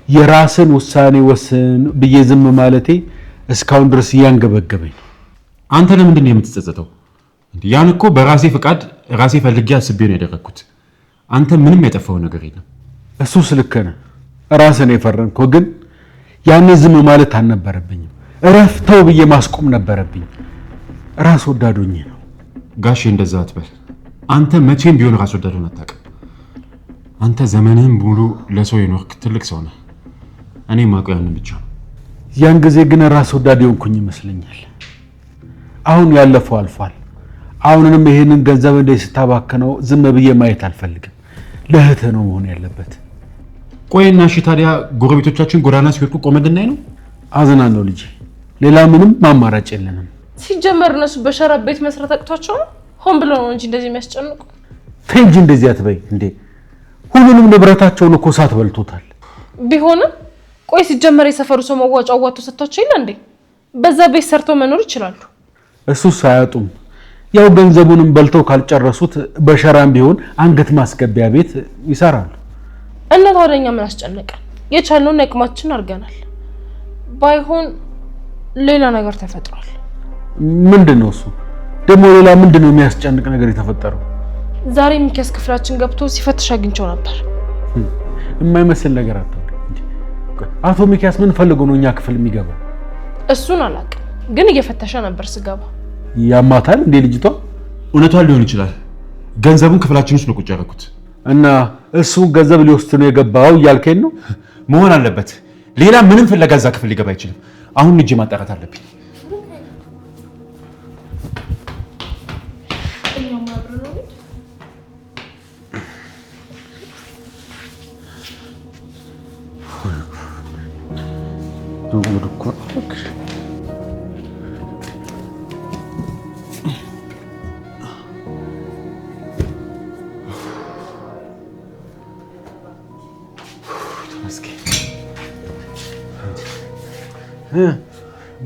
የራስን ውሳኔ ወስን ብዬ ዝም ማለቴ እስካሁን ድረስ እያንገበገበኝ።
አንተ ለምንድን ነው የምትጸጸተው? ያን እኮ በራሴ ፍቃድ ራሴ ፈልጌ አስቤ ነው ያደረኩት። አንተ ምንም ያጠፋው ነገር የለም።
እሱስ ልክ ነህ፣ ራስን የፈረምከው ግን ያኔ ዝም ማለት አልነበረብኝም። እረፍተው ብዬ ማስቆም ነበረብኝ። ራስ ወዳዶኝ ነው።
ጋሼ እንደዛ አትበል። አንተ መቼም ቢሆን ራስ ወዳዶን አታውቅም። አንተ ዘመንህን ሙሉ ለሰው የኖርክ ትልቅ ሰው ነህ። እኔ ማውቀው ያንን ብቻ ነው።
ያን ጊዜ ግን ራስ ወዳድ የሆንኩኝ ይመስለኛል። አሁን ያለፈው አልፏል። አሁንንም ይሄንን ገንዘብ እንደዚህ ስታባክነው ዝም ብዬ ማየት አልፈልግም። ለእህትህ ነው መሆን ያለበት።
ቆይና እሺ ታዲያ ጎረቤቶቻችን ጎዳና ሲወድቁ ቆመን እንድናይ ነው?
አዝናለሁ ልጄ፣ ሌላ ምንም ማማራጭ የለንም።
ሲጀመር እነሱ በሸራ ቤት መስራት አቅቷቸው ነው? ሆን ብለው ነው እንጂ እንደዚህ የሚያስጨንቁ።
ተይ እንጂ እንደዚህ አትበይ እንዴ! ሁሉንም ንብረታቸውን እኮ እሳት በልቶታል።
ቢሆንም ቆይ ሲጀመር የሰፈሩ ሰው መዋጮ አዋጥቶ ሰጥቷቸው የለ እንዴ? በዛ ቤት ሰርተው መኖር ይችላሉ።
እሱስ አያጡም። ያው ገንዘቡንም በልተው ካልጨረሱት በሸራም ቢሆን አንገት ማስገቢያ ቤት ይሰራሉ።
እና ታዲያ ምን አስጨነቀን? የቻልነውን አቅማችን አድርገናል። ባይሆን ሌላ ነገር ተፈጥሯል።
ምንድነው እሱ? ደግሞ ሌላ ምንድነው የሚያስጨንቅ ነገር የተፈጠረው?
ዛሬ ሚኪያስ ክፍላችን ገብቶ ሲፈትሽ አግኝቼው ነበር።
የማይመስል ነገር አታውሪ እንዴ? አቶ ሚኪያስ ምን ፈልጎ ነው እኛ ክፍል የሚገባው?
እሱን አላውቅም፣ ግን እየፈተሸ ነበር ስገባ።
ያማታል እንዴ ልጅቷ?
እውነቷን ሊሆን ይችላል። ገንዘቡን ክፍላችን ውስጥ ነው ቁጭ ያደረኩት።
እና እሱ ገንዘብ ሊወስድ ነው የገባው እያልከኝ ነው?
መሆን አለበት። ሌላ ምንም ፍለጋ እዛ ክፍል ሊገባ አይችልም። አሁን ልጅ ማጣራት አለብኝ።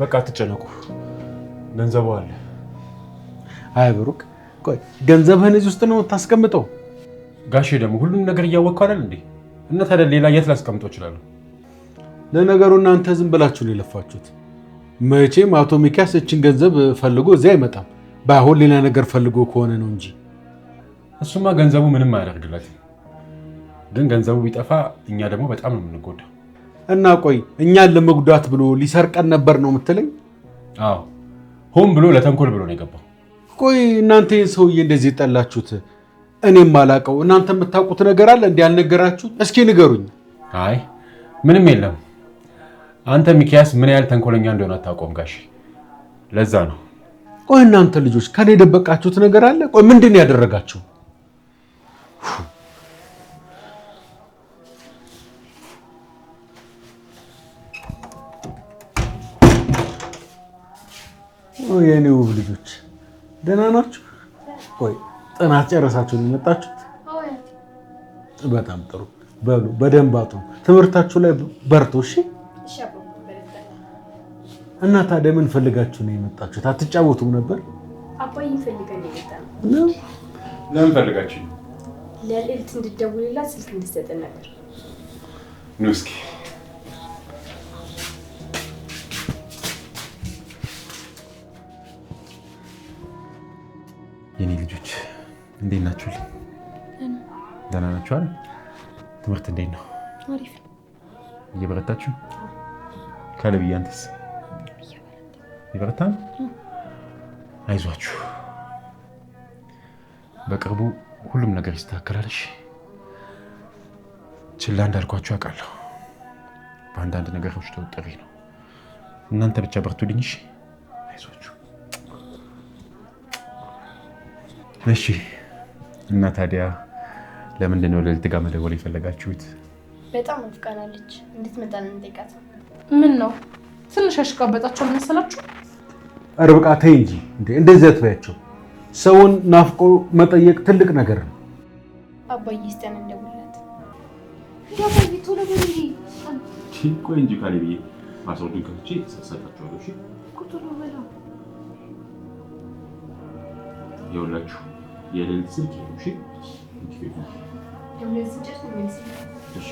በቃ አትጨነቁ፣ ገንዘቡ አለ።
አይ ብሩክ፣ ቆይ ገንዘብህን እዚህ ውስጥ ነው ታስቀምጠው?
ጋሼ ደግሞ ሁሉም ነገር እያወቅሁ አይደል እንዴ? እና ታዲያ ሌላ የት ላስቀምጠው እችላለሁ?
ለነገሩ እናንተ ዝም ብላችሁ ነው የለፋችሁት። መቼም አቶ ሚኪያስ እችን ገንዘብ ፈልጎ እዚህ አይመጣም። ባይሆን ሌላ ነገር ፈልጎ ከሆነ ነው እንጂ።
እሱማ ገንዘቡ ምንም አያደርግለትም። ግን ገንዘቡ ቢጠፋ እኛ ደግሞ በጣም ነው የምንጎዳው።
እና ቆይ እኛን ለመጉዳት ብሎ ሊሰርቀን ነበር ነው የምትለኝ?
አዎ፣ ሆን ብሎ ለተንኮል ብሎ ነው የገባው።
ቆይ እናንተ ይህን ሰውዬ እንደዚህ ጠላችሁት? እኔም አላውቀው። እናንተ የምታውቁት ነገር አለ እንዲህ ያልነገራችሁት? እስኪ ንገሩኝ።
አይ ምንም የለም። አንተ ሚኪያስ ምን ያህል ተንኮለኛ እንደሆነ አታውቀውም ጋሼ። ለዛ ነው።
ቆይ እናንተ ልጆች ከኔ የደበቃችሁት ነገር አለ? ቆይ ምንድን ነው ያደረጋችሁ? የኔ ውብ ልጆች ደህና ናችሁ? ቆይ ጥናት ጨረሳችሁ ነው የመጣችሁት? በጣም ጥሩ። በሉ በደንብ አጥኑ፣ ትምህርታችሁ ላይ በርቱ። እሺ። እና ታዲያ ምን ፈልጋችሁ ነው የመጣችሁት? አትጫወቱም ነበር?
አባዬን ፈልገን የመጣነው።
ለምን ፈልጋችሁ?
ለልዕልት እንድትደውልላት ስልክ እንድትሰጠን ነበር።
ኑ እስኪ። የኔ ልጆች እንዴት ናችሁልኝ? ደህና ናችሁ አይደል? ትምህርት እንዴት ነው?
አሪፍ።
እየበረታችሁ? ካለብዬ አንተስ? ይበረታል? አይዟችሁ፣ በቅርቡ ሁሉም ነገር ይስተካከላል። እሺ? ችላ እንዳልኳችሁ አውቃለሁ። በአንዳንድ ነገሮች ተወጥሬ ነው። እናንተ ብቻ በርቱልኝ። እሺ? አይዟችሁ። እሺ። እና ታዲያ ለምንድን ነው ልዕልት ጋር መደወል የፈለጋችሁት?
በጣም አፍቃናለች፣ እንድትመጣ እንጠይቃት።
ምን ነው ትንሽ ያሽቃበጣቸው መሰላችሁ?
ርብቃ ተይ እንጂ እንደዚህ አትበያቸው። ሰውን ናፍቆ መጠየቅ ትልቅ ነገር ነው።
አባዬ ስተን እንደውላት
ያባዬ ቶሎ በል እንጂ
ቆይ እንጂ ካሌብዬ ፓስወርዱን ከፍቼ ሰጣችኋለሁ። እሺ
ቁጥሩ በለው
ይኸውላችሁ የሌሊት ስልክ ነው። እሺ እሺ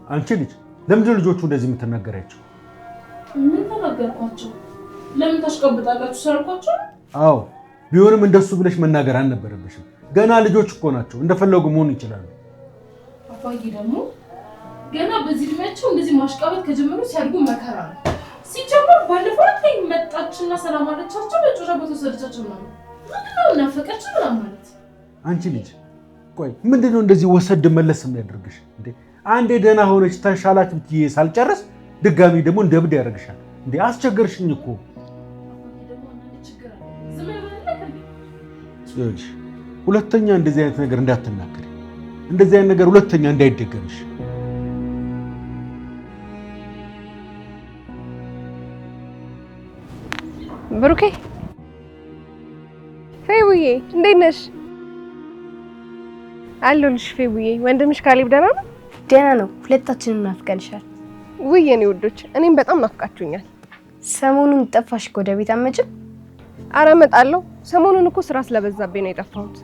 አንቺ ልጅ ለምንድን ነው ልጆቹ እንደዚህ የምትናገራቸው?
ምን ተናገርኳቸው? ለምን ታሽቀብጣላችሁ? ሰርኳቸው?
አዎ ቢሆንም እንደሱ ብለሽ መናገር አልነበረብሽም። ገና ልጆች እኮ ናቸው፣ እንደፈለጉ መሆን ይችላሉ።
አባዬ ደግሞ ገና በዚህ እድሜያቸው እንደዚህ ማሽቃበጥ ከጀመሩ ሲያድጉ መከራ ነው። ሲጀምር ባለፈው ላይ መጣችና ሰላም አለቻቸው፣ በጮሻ በተወሰደቻቸው ነው ናፈቀች ምናምን ማለት።
አንቺ ልጅ ቆይ ምንድነው እንደዚህ ወሰድ መለስ የሚያደርግሽ እንዴ? አንዴ ደህና ሆነች ተሻላት ብትይ ሳልጨርስ ድጋሚ ደግሞ እንደ እብድ ያደርግሻል እንዴ? አስቸገርሽኝ እኮ። ሁለተኛ እንደዚህ አይነት ነገር እንዳትናገሪ፣ እንደዚህ አይነት ነገር ሁለተኛ እንዳይደገምሽ።
ብሩኬ ፌቡዬ እንዴት ነሽ? አለሁልሽ ፌቡዬ። ወንድምሽ ካሌብ ደህና ነው?
ደህና ነው። ሁለታችንም ናፍቀንሻል።
ውይ የኔ ውዶች እኔም በጣም ናፍቃችሁኛል።
ሰሞኑን ጠፋሽ እኮ ወደ ቤት አትመጭም?
ኧረ እመጣለሁ። ሰሞኑን እኮ ስራ ስለበዛብኝ ነው የጠፋሁት።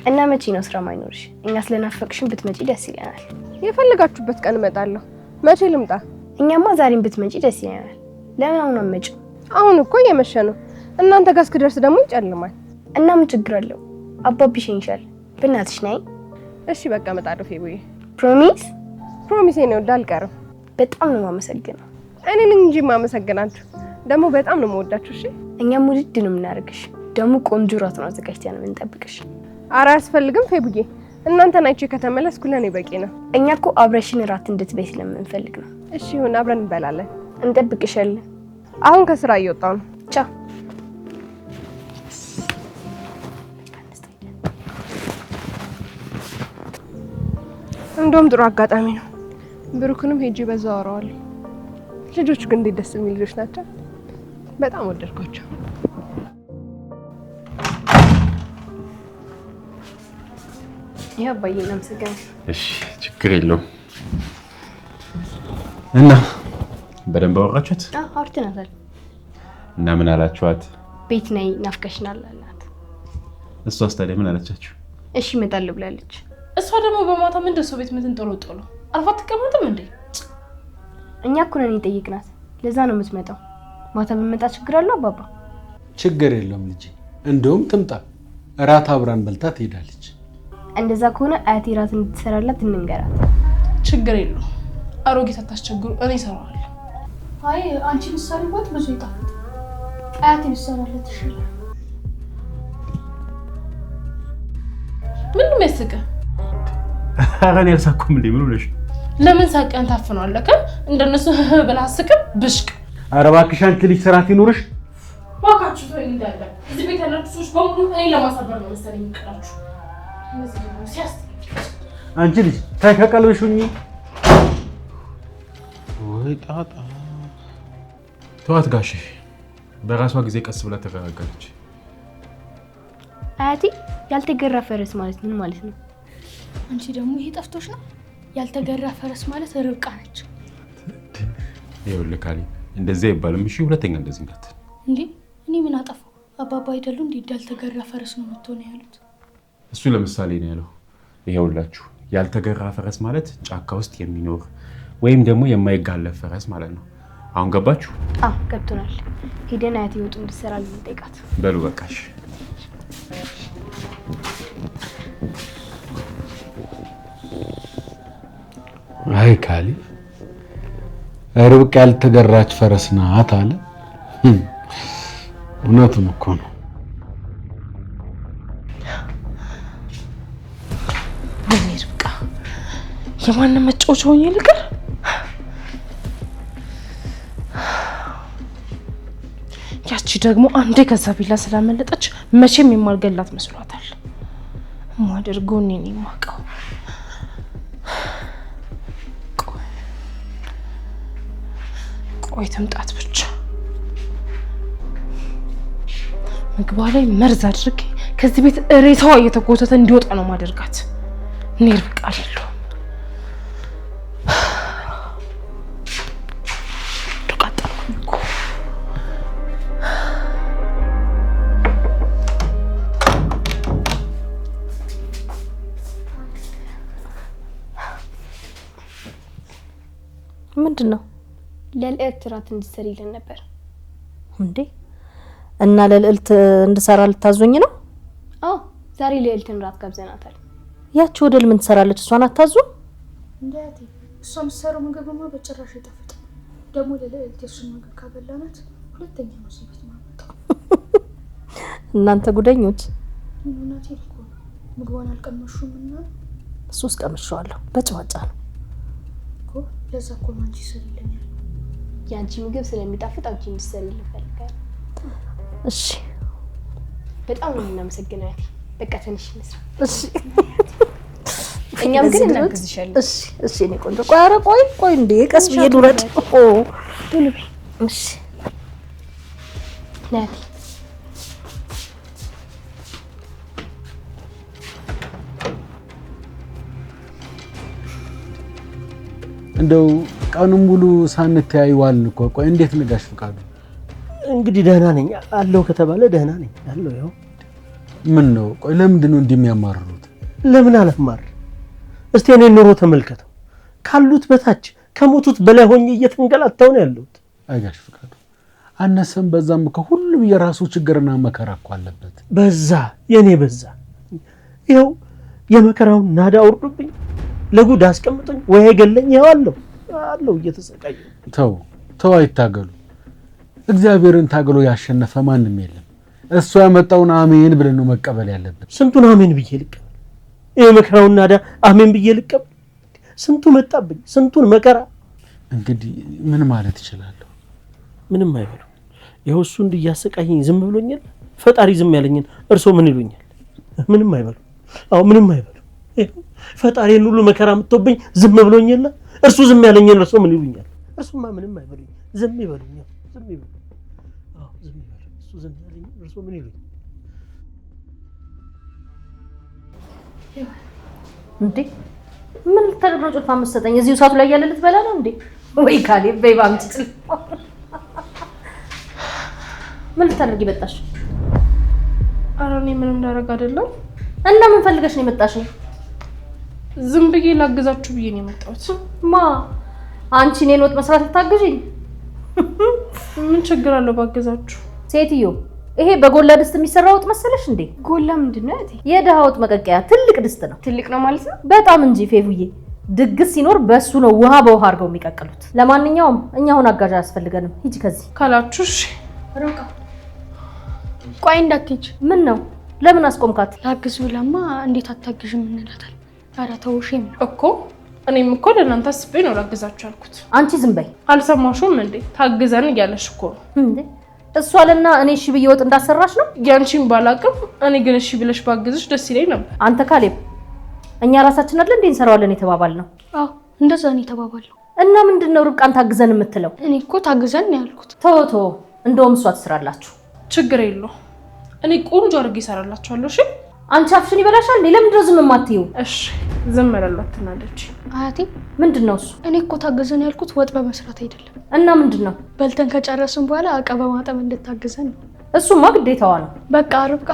እና መቼ ነው ስራ ማይኖርሽ? እኛ ስለናፈቅሽን ብትመጪ ደስ ይለናል።
የፈለጋችሁበት ቀን እመጣለሁ። መቼ ልምጣ?
እኛማ ዛሬም ብትመጪ ደስ ይለናል። ለምን አሁን አትመጭም?
አሁን እኮ እየመሸ ነው። እናንተ ጋር እስክደርስ ደግሞ ይጨልማል።
እና ምን ችግር አለው? አባቢ ይሸኝሻል። በእናትሽ ነይ።
እሺ በቃ እመጣለሁ ፌቡዬ።
ፕሮሚስ?
ፕሮሚሴ ነው፣ አልቀርም።
በጣም ነው የማመሰግነው።
እኔን እንጂ የማመሰግናችሁ ደግሞ በጣም ነው የምወዳችሁ። እሺ
እኛም ውድድ ነው የምናደርግሽ። ደግሞ ቆንጆ ራት ነው አዘጋጅተን የምንጠብቅሽ።
ኧረ አያስፈልግም ፌቡዬ። እናንተን አይቼ ከተመለስኩ ለእኔ በቂ ነው።
እኛ እኮ አብረሽን ራት እንድትበይ ስለምንፈልግ ነው።
እሺ ይሁን፣ አብረን እንበላለን።
እንጠብቅሻለን።
አሁን ከስራ እየወጣሁ ነው።
ቻው።
እንደውም ጥሩ አጋጣሚ ነው። ብሩክንም ሄጂ በዛው አወራዋለሁ። ልጆቹ ግን እንዴት ደስ የሚሉ ልጆች ናቸው። በጣም ወደድኳቸው።
ይሄ አባዬ እናመሰግናለን።
እሺ ችግር የለውም። እና በደንብ አወራችሁት?
አውርተናታል።
እና ምን አላችኋት?
ቤት ነይ ናፍቀሽናል አላት።
እሷስ ታዲያ ምን አለቻችሁ?
እሺ እመጣለሁ ብላለች።
እሷ ደግሞ በማታ ምን ደሰው ቤት ምትን ጥሎ አልፋ ትቀመጥም እንዴ?
እኛ እኮ ነን የጠየቅናት። ለዛ ነው የምትመጣው። ማታ ብትመጣ ችግር አለው አባባ?
ችግር የለውም ልጄ። እንደውም ትምጣ፣ እራት አብራን በልታ ትሄዳለች።
እንደዛ ከሆነ አያቴ እራት እንድትሰራላት እንንገራት።
ችግር የለውም። አሮጌት አታስቸግሩ፣ እኔ እሰራዋለሁ።
አይ አንቺ ምሳሌባት ብዙ ይጣፍጥ። አያቴ ልትሰራለት ይችላል።
ምንም ያስቀ
አራን ያልሳኩም እንዴ? ምን ሆነሽ?
ለምን ሳቀን ታፍኗለከ? እንደነሱ ብላ አስቅም ብሽቅ።
ኧረ እባክሽ አንቺ ልጅ ስራት ይኖርሽ።
ዋካችሁ ተወኝ እንዳለ እዚህ ቤት ያላችሁ ሰዎች በሙሉ እኔ ለማሳበር ነው መሰለኝ የሚቀራችሁ።
አንቺ ልጅ ታይ ከቀልብሽ ሁኚ።
ወይ ጣጣ። ተዋት ጋሼ፣ በራሷ ጊዜ ቀስ ብላ ተረጋጋለች።
አያቴ ያልተገራ ፈረስ ማለት ምን ማለት ነው?
አንቺ ደግሞ ይሄ ጠፍቶሽ ነው? ያልተገራ ፈረስ ማለት ርብቃ ነች።
ይኸውልህ ካሌብ እንደዚህ አይባልም። እሺ ሁለተኛ እንደዚህ እንዳትል።
እንዴ እኔ ምን አጠፋው? አባባ አይደሉ እንዴ ያልተገራ ፈረስ ነው የምትሆነው ያሉት?
እሱ ለምሳሌ ነው ያለው። ይኸውላችሁ ያልተገራ ፈረስ ማለት ጫካ ውስጥ የሚኖር ወይም ደግሞ የማይጋለብ ፈረስ ማለት ነው። አሁን ገባችሁ?
አዎ ገብቶናል። ሄደን አያቴ ወጡ እንድትሰራ ልንጠይቃት።
በሉ በቃሽ።
አይ ካሌብ ርብቃ ያልተገራች ፈረስ ናት አለ። እውነቱን እኮ ነው።
ወይኔ ርብቃ የማንም መጫወቻ ሆኜ ልቅር። ያቺ ደግሞ አንዴ ከዛ ቢላ ስላመለጠች መቼም የማልገላት መስሏታል። ማደርገው እኔ ነኝ የማውቀው። ቆይ ትምጣት ብቻ። ምግቧ ላይ መርዝ አድርጌ ከዚህ ቤት ሬሳዋ እየተጎተተ እንዲወጣ ነው ማደርጋት። እኔ ርብቃ አይደለሁም።
ምንድን ነው?
ለልዕልት እራት እንድትሰሪልን ነበር።
እንዴ? እና ለልዕልት እንድሰራ ልታዞኝ ነው?
አዎ፣ ዛሬ ልዕልትን እራት ጋብዘናታል።
ያቺ ወደል ምን ትሰራለች? እሷን አታዙ?
እንዴት? እሷ የምትሰራው ምግብማ በጭራሽ አይጣፍጥም። ደግሞ ለልዕልት የእሱን ምግብ ካበላናት ሁለተኛ ነው እዚህ ቤት ማመጣው።
እናንተ ጉደኞች!
እውነቴን እኮ ምግቧን አልቀመሹም እና
እሱስ ቀምሼዋለሁ። በጭዋጫ ነው
እኮ። ለዛ እኮ ነው አንቺ ስሪልኛል።
የአንቺ ምግብ ስለሚጣፍጥ አንቺ እንድትሰሪልን እፈልጋለሁ።
እሺ፣
በጣም ነው የምናመሰግነው አያቴ። በቃ ትንሽ እንስራ።
እሺ።
እኛም ግን እናግዝሻለን።
እሺ፣ እሺ። እኔ ቆንጆ ቆይ እንዴ ቀስ ብዬ ልውረድ። እሺ
ናቲ፣
እንደው ቀኑን ሙሉ ሳንተያይ ዋልን እኮ። ቆይ እንዴት ነጋሽ ፍቃዱ?
እንግዲህ ደህና ነኝ አለው ከተባለ ደህና ነኝ አለው። ያው
ምን ነው? ቆይ ለምንድን ነው እንደሚያማርሩት?
ለምን አለማር? እስቲ እኔ ኑሮ ተመልከተው። ካሉት በታች ከሞቱት በላይ ሆኜ እየተንገላታው ነው ያለሁት።
አይጋሽ ፍቃዱ፣ አነሰም በዛም ከሁሉም የራሱ ችግርና መከራ እኮ አለበት።
በዛ የኔ በዛ። ይኸው የመከራውን ናዳ አውርዱብኝ፣ ለጉድ አስቀምጡኝ፣ ወይ አይገለኝ። ይኸው አለው እየተሰቃየ።
ተው አይታገሉ። እግዚአብሔርን ታግሎ ያሸነፈ ማንም የለም። እሱ ያመጣውን አሜን ብለን ነው መቀበል ያለብን።
ስንቱን አሜን ብዬ ልቀበል? ይሄ መከራውን ናዳ አሜን ብዬ ልቀበል? ስንቱ መጣብኝ፣ ስንቱን መከራ።
እንግዲህ ምን ማለት እችላለሁ?
ምንም አይበሉ። ይኸው እሱ እንዲያሰቃየኝ ዝም ብሎኛል። ፈጣሪ ዝም ያለኝን እርሶ ምን ይሉኛል? ምንም አይበሉ። አዎ ምንም አይበሉ። ፈጣሪን ሁሉ መከራ ምጥቶብኝ ዝም ብሎኛል። እርሱ ዝም ያለኝን እርሶ ምን ይሉኛል? እርሱማ ምንም አይበሉኝ። ዝም ይበሉኝ። ዝም ይበሉ። አዎ ዝም ይበሉ። እሱ ዝም ያለኝን እርሶ ምን ይሉኛል?
እንዴ ምን ልታደርግ ነው ጭልፋ መሰጠኝ? እዚሁ እሳቱ ላይ ያለ ልትበላ ነው እንዴ? ወይ ካሌብ በይ ባምጪ ጭልፋ። ምን ልታደርግ ይመጣሽ?
ኧረ እኔ ምንም እንዳደረግ አይደለም።
እና ምን ፈልገሽ ነው የመጣሽ?
ዝም ብዬ ላግዛችሁ ብዬ ነው የመጣሁት።
ማ አንቺ እኔን ወጥ መስራት ልታግዢኝ?
ምን ችግር አለው ባግዛችሁ?
ሴትዮ ይሄ በጎላ ድስት የሚሰራ ወጥ መሰለሽ እንዴ?
ጎላ ምንድን ነው እህቴ?
የደሃ ወጥ መቀቀያ ትልቅ ድስት ነው።
ትልቅ ነው ማለት ነው?
በጣም እንጂ ፌቡዬ። ድግስ ሲኖር በሱ ነው ውሃ በውሃ አድርገው የሚቀቅሉት። ለማንኛውም እኛ አሁን አጋዥ አያስፈልገንም። ሂጂ ከዚህ
ካላችሁ። እሺ
ሩቃ ቆይ እንዳትሄጂ።
ምን ነው? ለምን አስቆምካት?
ላግዝ ብላማ እንዴት አታግዥም እንላታለን። ኧረ ተው ሼም
እኮ። እኔም እኮ ለእናንተ አስቤ ነው ላግዛችሁ ያልኩት።
አንቺ ዝም በይ።
አልሰማሽውም እንዴ? ታግዘን እያለሽ እኮ ነው
እንዴ። እሷ ለና እኔ እሺ ብዬ ወጥ እንዳሰራሽ ነው።
ያንቺን ባላቅም እኔ ግን እሺ ብለሽ ባግዝሽ ደስ ይለኝ ነበር።
አንተ ካሌብ፣ እኛ ራሳችን አይደል እንዴ እንሰራዋለን የተባባልነው?
አዎ እንደዛ ነው የተባባልነው።
እና ምንድነው ርብቃን ታግዘን የምትለው?
እኔ እኮ ታግዘን ነው ያልኩት።
ተው እንደውም እሷ ትስራላችሁ።
ችግር የለውም። እኔ ቆንጆ አድርጌ እሰራላችኋለሁ። እሺ
አንቺ አፍሽን ይበላሻል። ለምንድን ነው ዝም የማትይው?
እሺ ዝም እላለሁ። አትናደጂ
አያቴ።
ምንድነው እሱ?
እኔ እኮ ታግዘን ያልኩት ወጥ በመስራት አይደለም።
እና ምንድነው?
በልተን ከጨረስን በኋላ እቃ በማጠብ እንድታግዘን ነው።
እሱማ ግዴታዋ ነው።
በቃ ርብቃ፣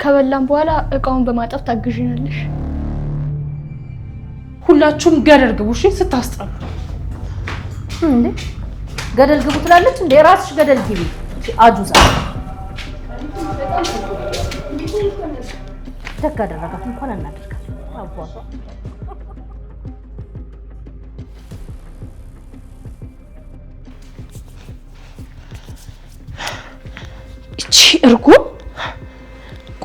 ከበላን በኋላ እቃውን በማጠብ ታግዥናለሽ።
ሁላችሁም ገደል ግቡ። እሺ ስታስጠሉ
እንዴ! ገደል ግቡ ትላለች እንዴ? ራስሽ ገደል ግቢ አጁዛ። ደግ አደረጋት። እንኳን እናደርጋት አባቷ።
እቺ እርጎ።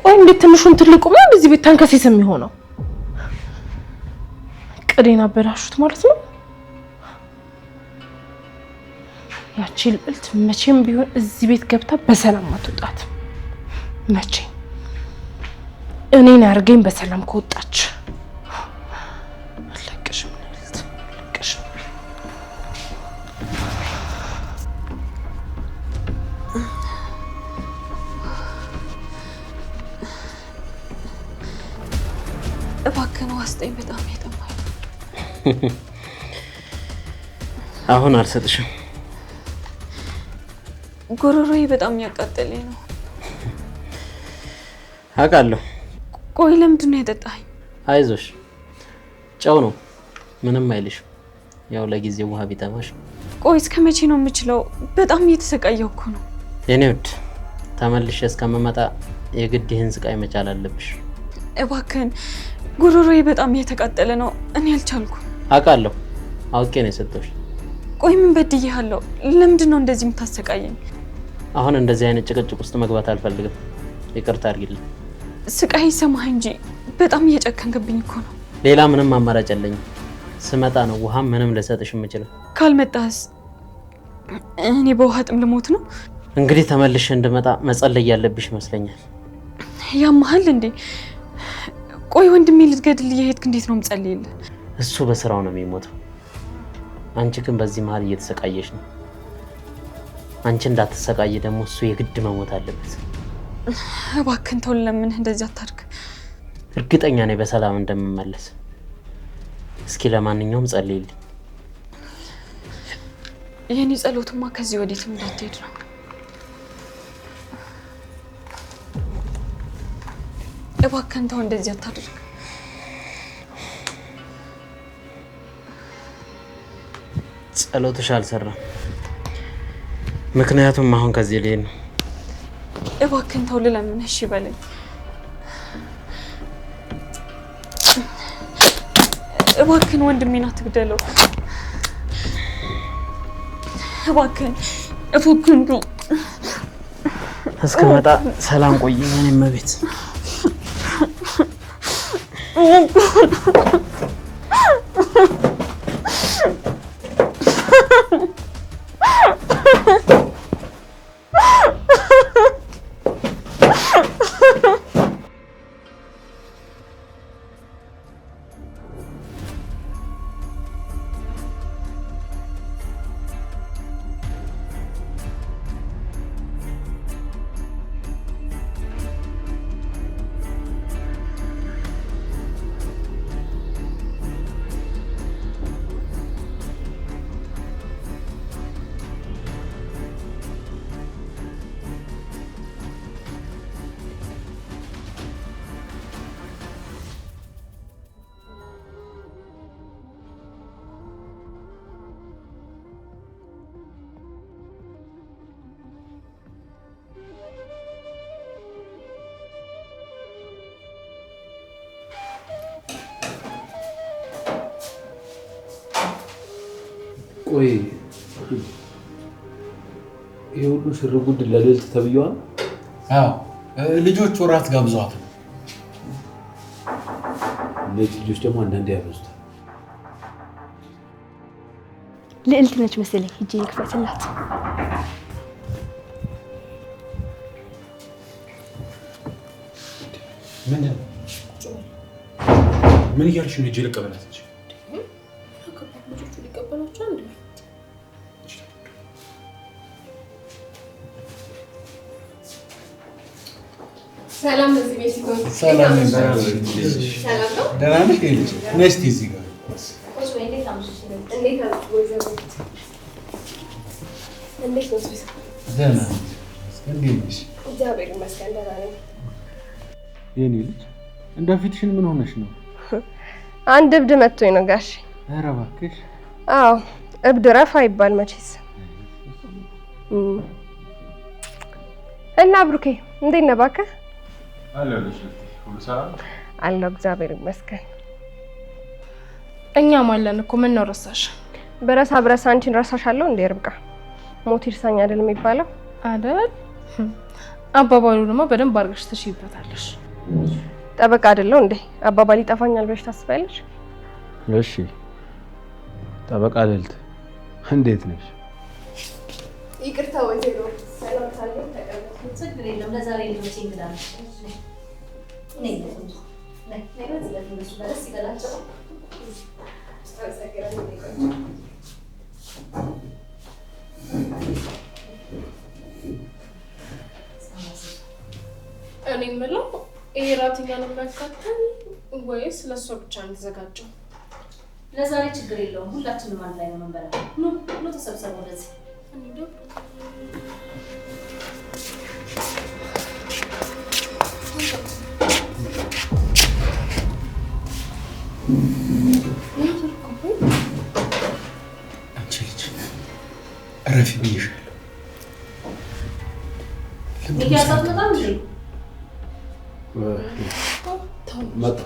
ቆይ እንዴት ትንሹን ትልቁ ነው እንደዚህ ቤት ታንከሴስ የሚሆነው? ቅዴን አበላሹት ማለት ነው። ያቺ ልዕልት መቼም ቢሆን እዚህ ቤት ገብታ በሰላም አትወጣት። መቼም እኔን አርገኝ በሰላም ከወጣች አለቅሽም። ልዕልት አለቅሽም።
ስጠኝ፣ በጣም ያጠማኝ።
አሁን አልሰጥሽም።
ጉሮሮዬ በጣም ያቃጠለኝ ነው።
አውቃለሁ።
ቆይ ለምንድን ነው ያጠጣኸኝ?
አይዞሽ፣ ጨው ነው፣ ምንም አይልሽም። ያው ለጊዜው ውሃ ቢጠማሽ።
ቆይ እስከ መቼ ነው የምችለው? በጣም እየተሰቃየሁ እኮ ነው።
የኔ ውድ፣ ተመልሼ እስከምመጣ የግድ ይህን ስቃይ መቻል አለብሽ።
እባክህን፣ ጉሮሮዬ በጣም እየተቃጠለ ነው። እኔ አልቻልኩም።
አውቃለሁ፣ አውቄ ነው የሰጠሁሽ።
ቆይ ምን በድዬሃለሁ? ለምንድን ነው እንደዚህ የምታሰቃየኝ?
አሁን እንደዚህ አይነት ጭቅጭቅ ውስጥ መግባት አልፈልግም። ይቅርታ አድርጊልኝ።
ስቃይ ይሰማህ እንጂ በጣም እየጨከንክብኝ እኮ ነው።
ሌላ ምንም አማራጭ የለኝም። ስመጣ ነው ውሃም ምንም ልሰጥሽ የምችለው።
ካልመጣህስ እኔ በውሃ ጥም ልሞት ነው።
እንግዲህ ተመልሼ እንድመጣ መጸለይ ያለብሽ ይመስለኛል።
ያመሃል እንዴ? ቆይ ወንድሜ ልትገድል እየሄድክ እንዴት ነው የምጸልይልህ?
እሱ በስራው ነው የሚሞተው። አንቺ ግን በዚህ መሀል እየተሰቃየሽ ነው። አንቺ እንዳትሰቃይ ደግሞ እሱ የግድ መሞት አለበት።
እባክህን ተው፣ ለምን እንደዚህ አታድርግ።
እርግጠኛ ነኝ በሰላም እንደምመለስ። እስኪ ለማንኛውም ጸልይልኝ።
የኔ ጸሎትማ ከዚህ ወዴትም እንዳትሄድ ነው። እባክህን ተው፣ እንደዚህ አታድርግ።
ጸሎትሽ አልሰራም። ምክንያቱም አሁን ከዚህ ልሄድ ነው።
እባክህን ተው፣ ልለምንህ፣ እሺ በለኝ። እባክህን ወንድሜን አትግደለው። እባክህን ተው።
እስከመጣ ሰላም ቆይኝ የኔ እመቤት።
ቆይ ይሄ ሁሉ ሽርጉድ ለልዕልት ተብዬዋል?
አዎ፣ ልጆቹ እራት ጋብዘዋት።
ልጆች ደግሞ አንዳንዴ ያበዙታል።
ልዕልት ነች መሰለኝ። ሂጂ ልክፈትላት።
ምን እያልሽ ነው? ሂጂ ልቀበላት እንጂ
ልጆቹ ሊቀበላቸው አንድ ሰላም። እዚህ ቤት ሲሆን
ሰላም ነው። ሰላም ነው። ደህና ነሽ? ልጅ ነሽ? እዚህ ጋር ደህና ነሽ? እንዴት ነሽ?
እግዚአብሔር ይመስገን ደህና ነኝ።
የኔ ልጅ እንደ ፊትሽን ምን ሆነሽ ነው?
አንድ እብድ መጥቶኝ ነው ጋሽ።
ኧረ እባክሽ።
አዎ እብድ ረፍ አይባል መቼስ። እና ብሩኬ እንዴት ነህ እባክህ?
አለሁልሽ። ሁሉ ሰላም
አለሁ፣ እግዚአብሔር ይመስገን።
እኛም አለን እኮ። ምን ነው ረሳሽ?
በረሳ ብረሳ አንቺን ረሳሻለሁ እንዴ ርብቃ? ሞት ይርሳኝ አይደል የሚባለው?
አይደል? አባባሉ ደግሞ በደንብ አድርገሽ ትሽይበታለሽ።
ጠበቃ አይደለው እንዴ? አባባል ይጠፋኛል ብለሽ ታስቢያለሽ?
እሺ ጠበቃ ልዕልት እንዴት ነሽ?
ይቅርታ ወይዘሮ ሰላም ታለው ተቀበል።
ችግር የለም። ለዛሬ ልጆቼ እንግዳለች። ነይ ነይ ነይ ለዚህ በደስ ይበላቸው።
እኔ የምለው ይሄ እራት እኛን የሚያካትል ወይስ ለእሷ ብቻ ነው የተዘጋጀው?
ለዛሬ ችግር የለውም። ሁላችንም አንድ ላይ ነው የምንበላው። ኑ ተሰብሰቡ ወደዚህ።
አንቺ ልጅ እረፊ ብዬሻለሁ።
ሚኪያሳት በጣም እንዴ
መጣ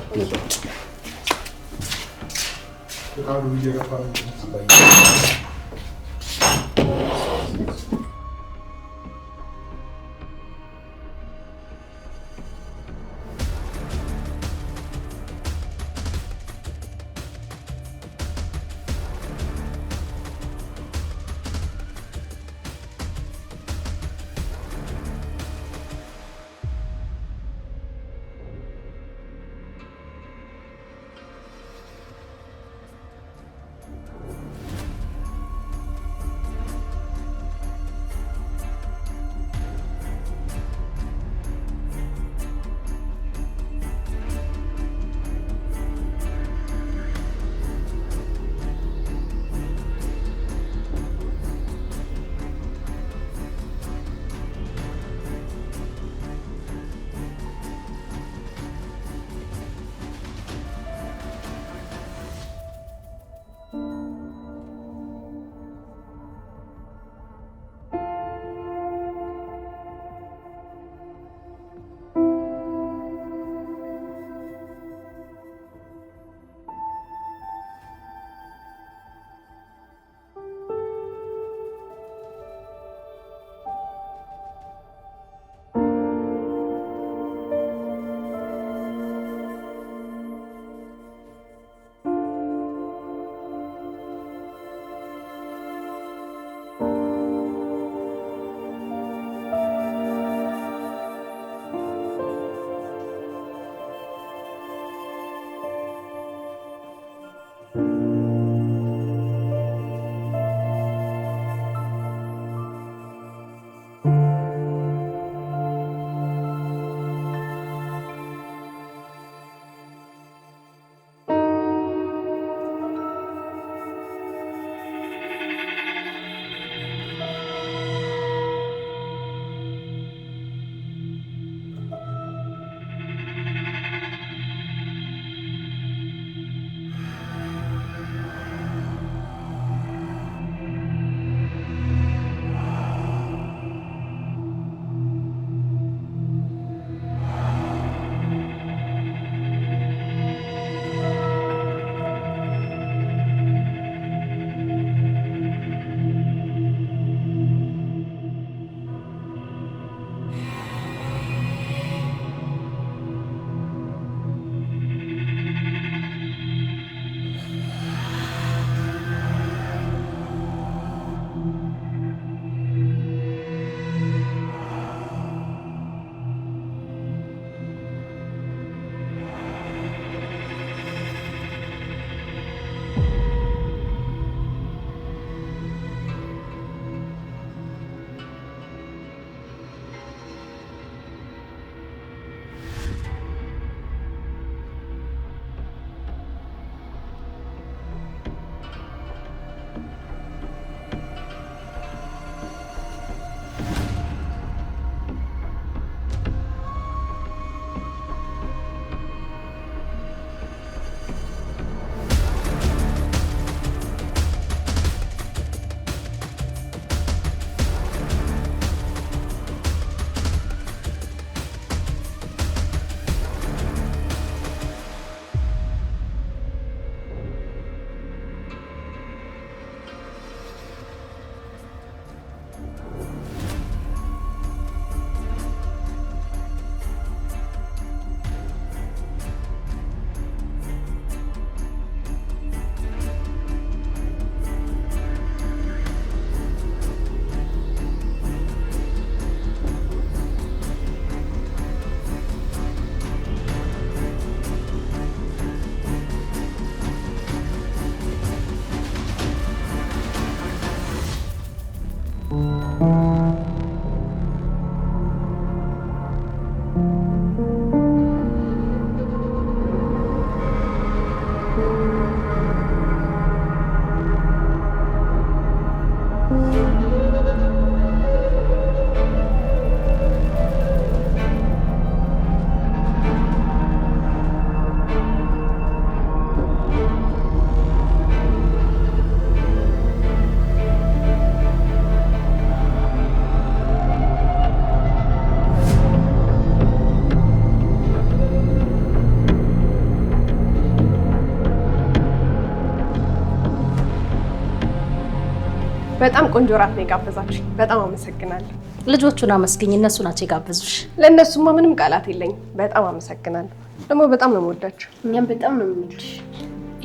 በጣም ቆንጆ ራት ነው የጋበዛችሁኝ። በጣም አመሰግናለሁ።
ልጆቹን አመስግኝ፣ እነሱ ናቸው የጋበዙሽ።
ለእነሱማ ምንም ቃላት የለኝም። በጣም አመሰግናለሁ። ደግሞ በጣም ነው የምወዳችሁ።
እኛም በጣም ነው የምንወድሽ።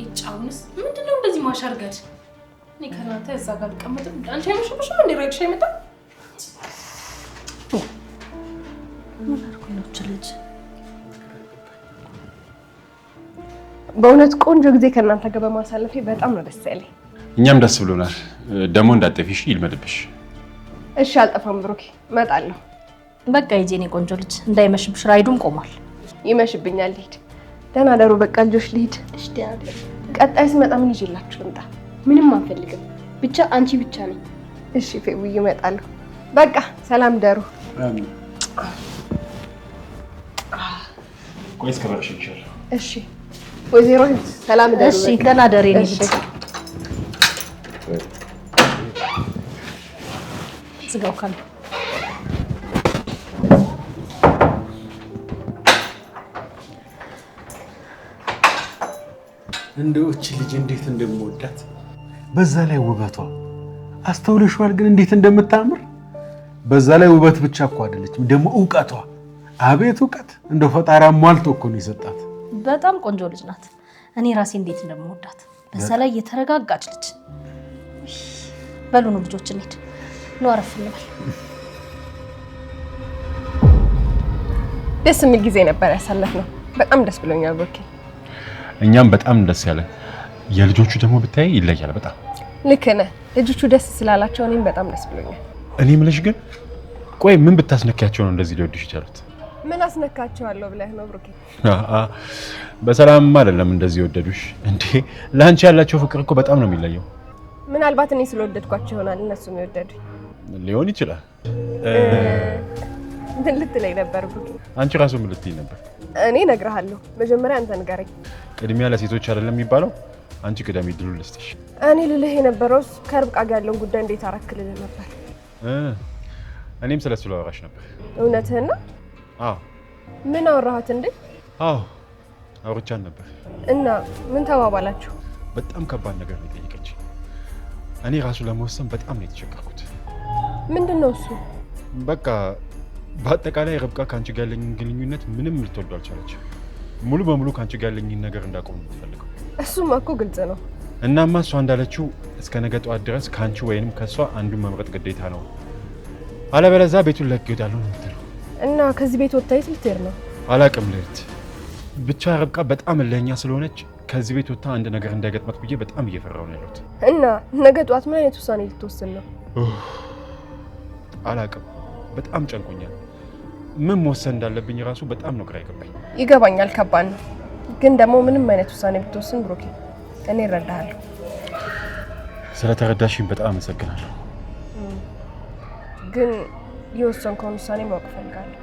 ይጫውንስ ምንድነው እንደዚህ ማሻርገድ? እኔ ከናንተ እዛ ጋር ልቀመጥም አንቺ አይመሽብሽም እንዴ? ራይድሽ አይመጣ
ምን አርኩኝ ነው ልጅ?
በእውነት ቆንጆ ጊዜ ከእናንተ ጋር በማሳለፌ በጣም ነው ደስ ያለኝ።
እኛም ደስ ብሎናል። ደግሞ እንዳጠፊሽ ይልመድብሽ።
እሺ አልጠፋም ብሩኬ፣ እመጣለሁ።
በቃ ሂጂ የኔ ቆንጆ ልጅ፣ እንዳይመሽብሽ፣ ራይዱም ቆሟል።
ይመሽብኛል፣ ልሂድ። ደህና ደሩ። በቃ ልጆች ልሂድ።
እሺ ደህና ደሩ።
ቀጣይ ስመጣ ምን ይዤላችሁ ልምጣ?
ምንም አንፈልግም፣ ብቻ አንቺ ብቻ ነኝ።
እሺ ፌውዬ፣ እመጣለሁ። በቃ ሰላም ደሩ።
አሜን። ቆይስ ከበርሽ ይችላል።
እሺ ወይዘሮ ሰላም ደሩ።
እሺ ደህና ደሪ ልጅ። ዝጋው ካለ
እንደውች ልጅ እንዴት እንደምወዳት በዛ ላይ ውበቷ አስተውለሽዋል? ግን እንዴት እንደምታምር በዛ ላይ ውበት ብቻ እኮ አይደለችም፣ ደግሞ እውቀቷ። አቤት እውቀት! እንደው ፈጣሪ አሟልቶ እኮ ነው የሰጣት።
በጣም ቆንጆ ልጅ ናት። እኔ ራሴ እንዴት እንደምወዳት በዛ ላይ የተረጋጋች ልጅ። በሉ ነው ልጆች እንሂድ፣ ነው አረፍ እንበል።
ደስ የሚል ጊዜ ነበር ያሳለፍነው። በጣም ደስ ብሎኛል ብሩኬ።
እኛም በጣም ደስ ያለን። የልጆቹ ደግሞ ብታይ ይለያል በጣም።
ልክ ነህ። ልጆቹ ደስ ስላላቸው እኔም በጣም ደስ ብሎኛል።
እኔ የምልሽ ግን ቆይ ምን ብታስነኪያቸው ነው እንደዚህ ሊወዱሽ ይቻሉት?
ምን አስነካቸዋለሁ ብለህ ነው ብሩኬ?
በሰላም አይደለም እንደዚህ የወደዱሽ እንዴ? ለአንቺ ያላቸው ፍቅር እኮ በጣም ነው የሚለየው።
ምናልባት እኔ ስለወደድኳቸው ይሆናል እነሱም የወደዱኝ።
ሊሆን ይችላል።
ምን ልትለኝ ነበር ብሩኬ?
አንቺ ራሱ ምን ልትይ ነበር?
እኔ እነግርሃለሁ። መጀመሪያ አንተ ንገረኝ።
ቅድሚያ ለሴቶች አይደለም የሚባለው? አንቺ ቅደሚ፣ ድሉን ልስጥሽ።
እኔ ልልህ የነበረው ከርብቃ ጋር ያለውን ጉዳይ እንዴት አረክልልህ ነበር።
እኔም ስለሱ ላወራሽ ነበር።
እውነትህን ነው?
አዎ።
ምን አወራሃት እንዴ?
አዎ አውርቻን ነበር።
እና ምን ተባባላችሁ?
በጣም ከባድ ነገር ነው የጠየቀች። እኔ ራሱ ለመወሰን በጣም ነው የተቸገርኩት።
ምንድን ነው እሱ?
በቃ በአጠቃላይ ርብቃ ከአንቺ ጋር ያለኝን ግንኙነት ምንም ልትወዱ አልቻለች። ሙሉ በሙሉ ከአንቺ ጋር ያለኝን ነገር እንዳቆም ነው የምትፈልገው።
እሱማ እኮ ግልጽ ነው።
እናማ እሷ እንዳለችው እስከ ነገ ጠዋት ድረስ ከአንቺ ወይንም ከእሷ አንዱን መምረጥ ግዴታ ነው፣ አለበለዚያ ቤቱን ለቅ እሄዳለሁ ነው የምትለው።
እና ከዚህ ቤት ወጥታ የት ልትሄድ ነው?
አላቅም ልሂድ። ብቻ ርብቃ በጣም እልኸኛ ስለሆነች ከዚህ ቤት ወጥታ አንድ ነገር እንዳይገጥማት ብዬ በጣም እየፈራሁ ነው ያለሁት።
እና ነገ ጠዋት ምን አይነት ውሳኔ ልትወስን ነው?
አላቅም፣ በጣም ጨንቆኛል። ምን መወሰን እንዳለብኝ ራሱ በጣም ነው ግራ ይገባኝ።
ይገባኛል፣ ከባድ ነው። ግን ደግሞ ምንም አይነት ውሳኔ ብትወስን ብሩኬ እኔ እረዳሃለሁ።
ስለተረዳሽኝ በጣም አመሰግናለሁ።
ግን የወሰንከውን ውሳኔ ማወቅ እፈልጋለሁ።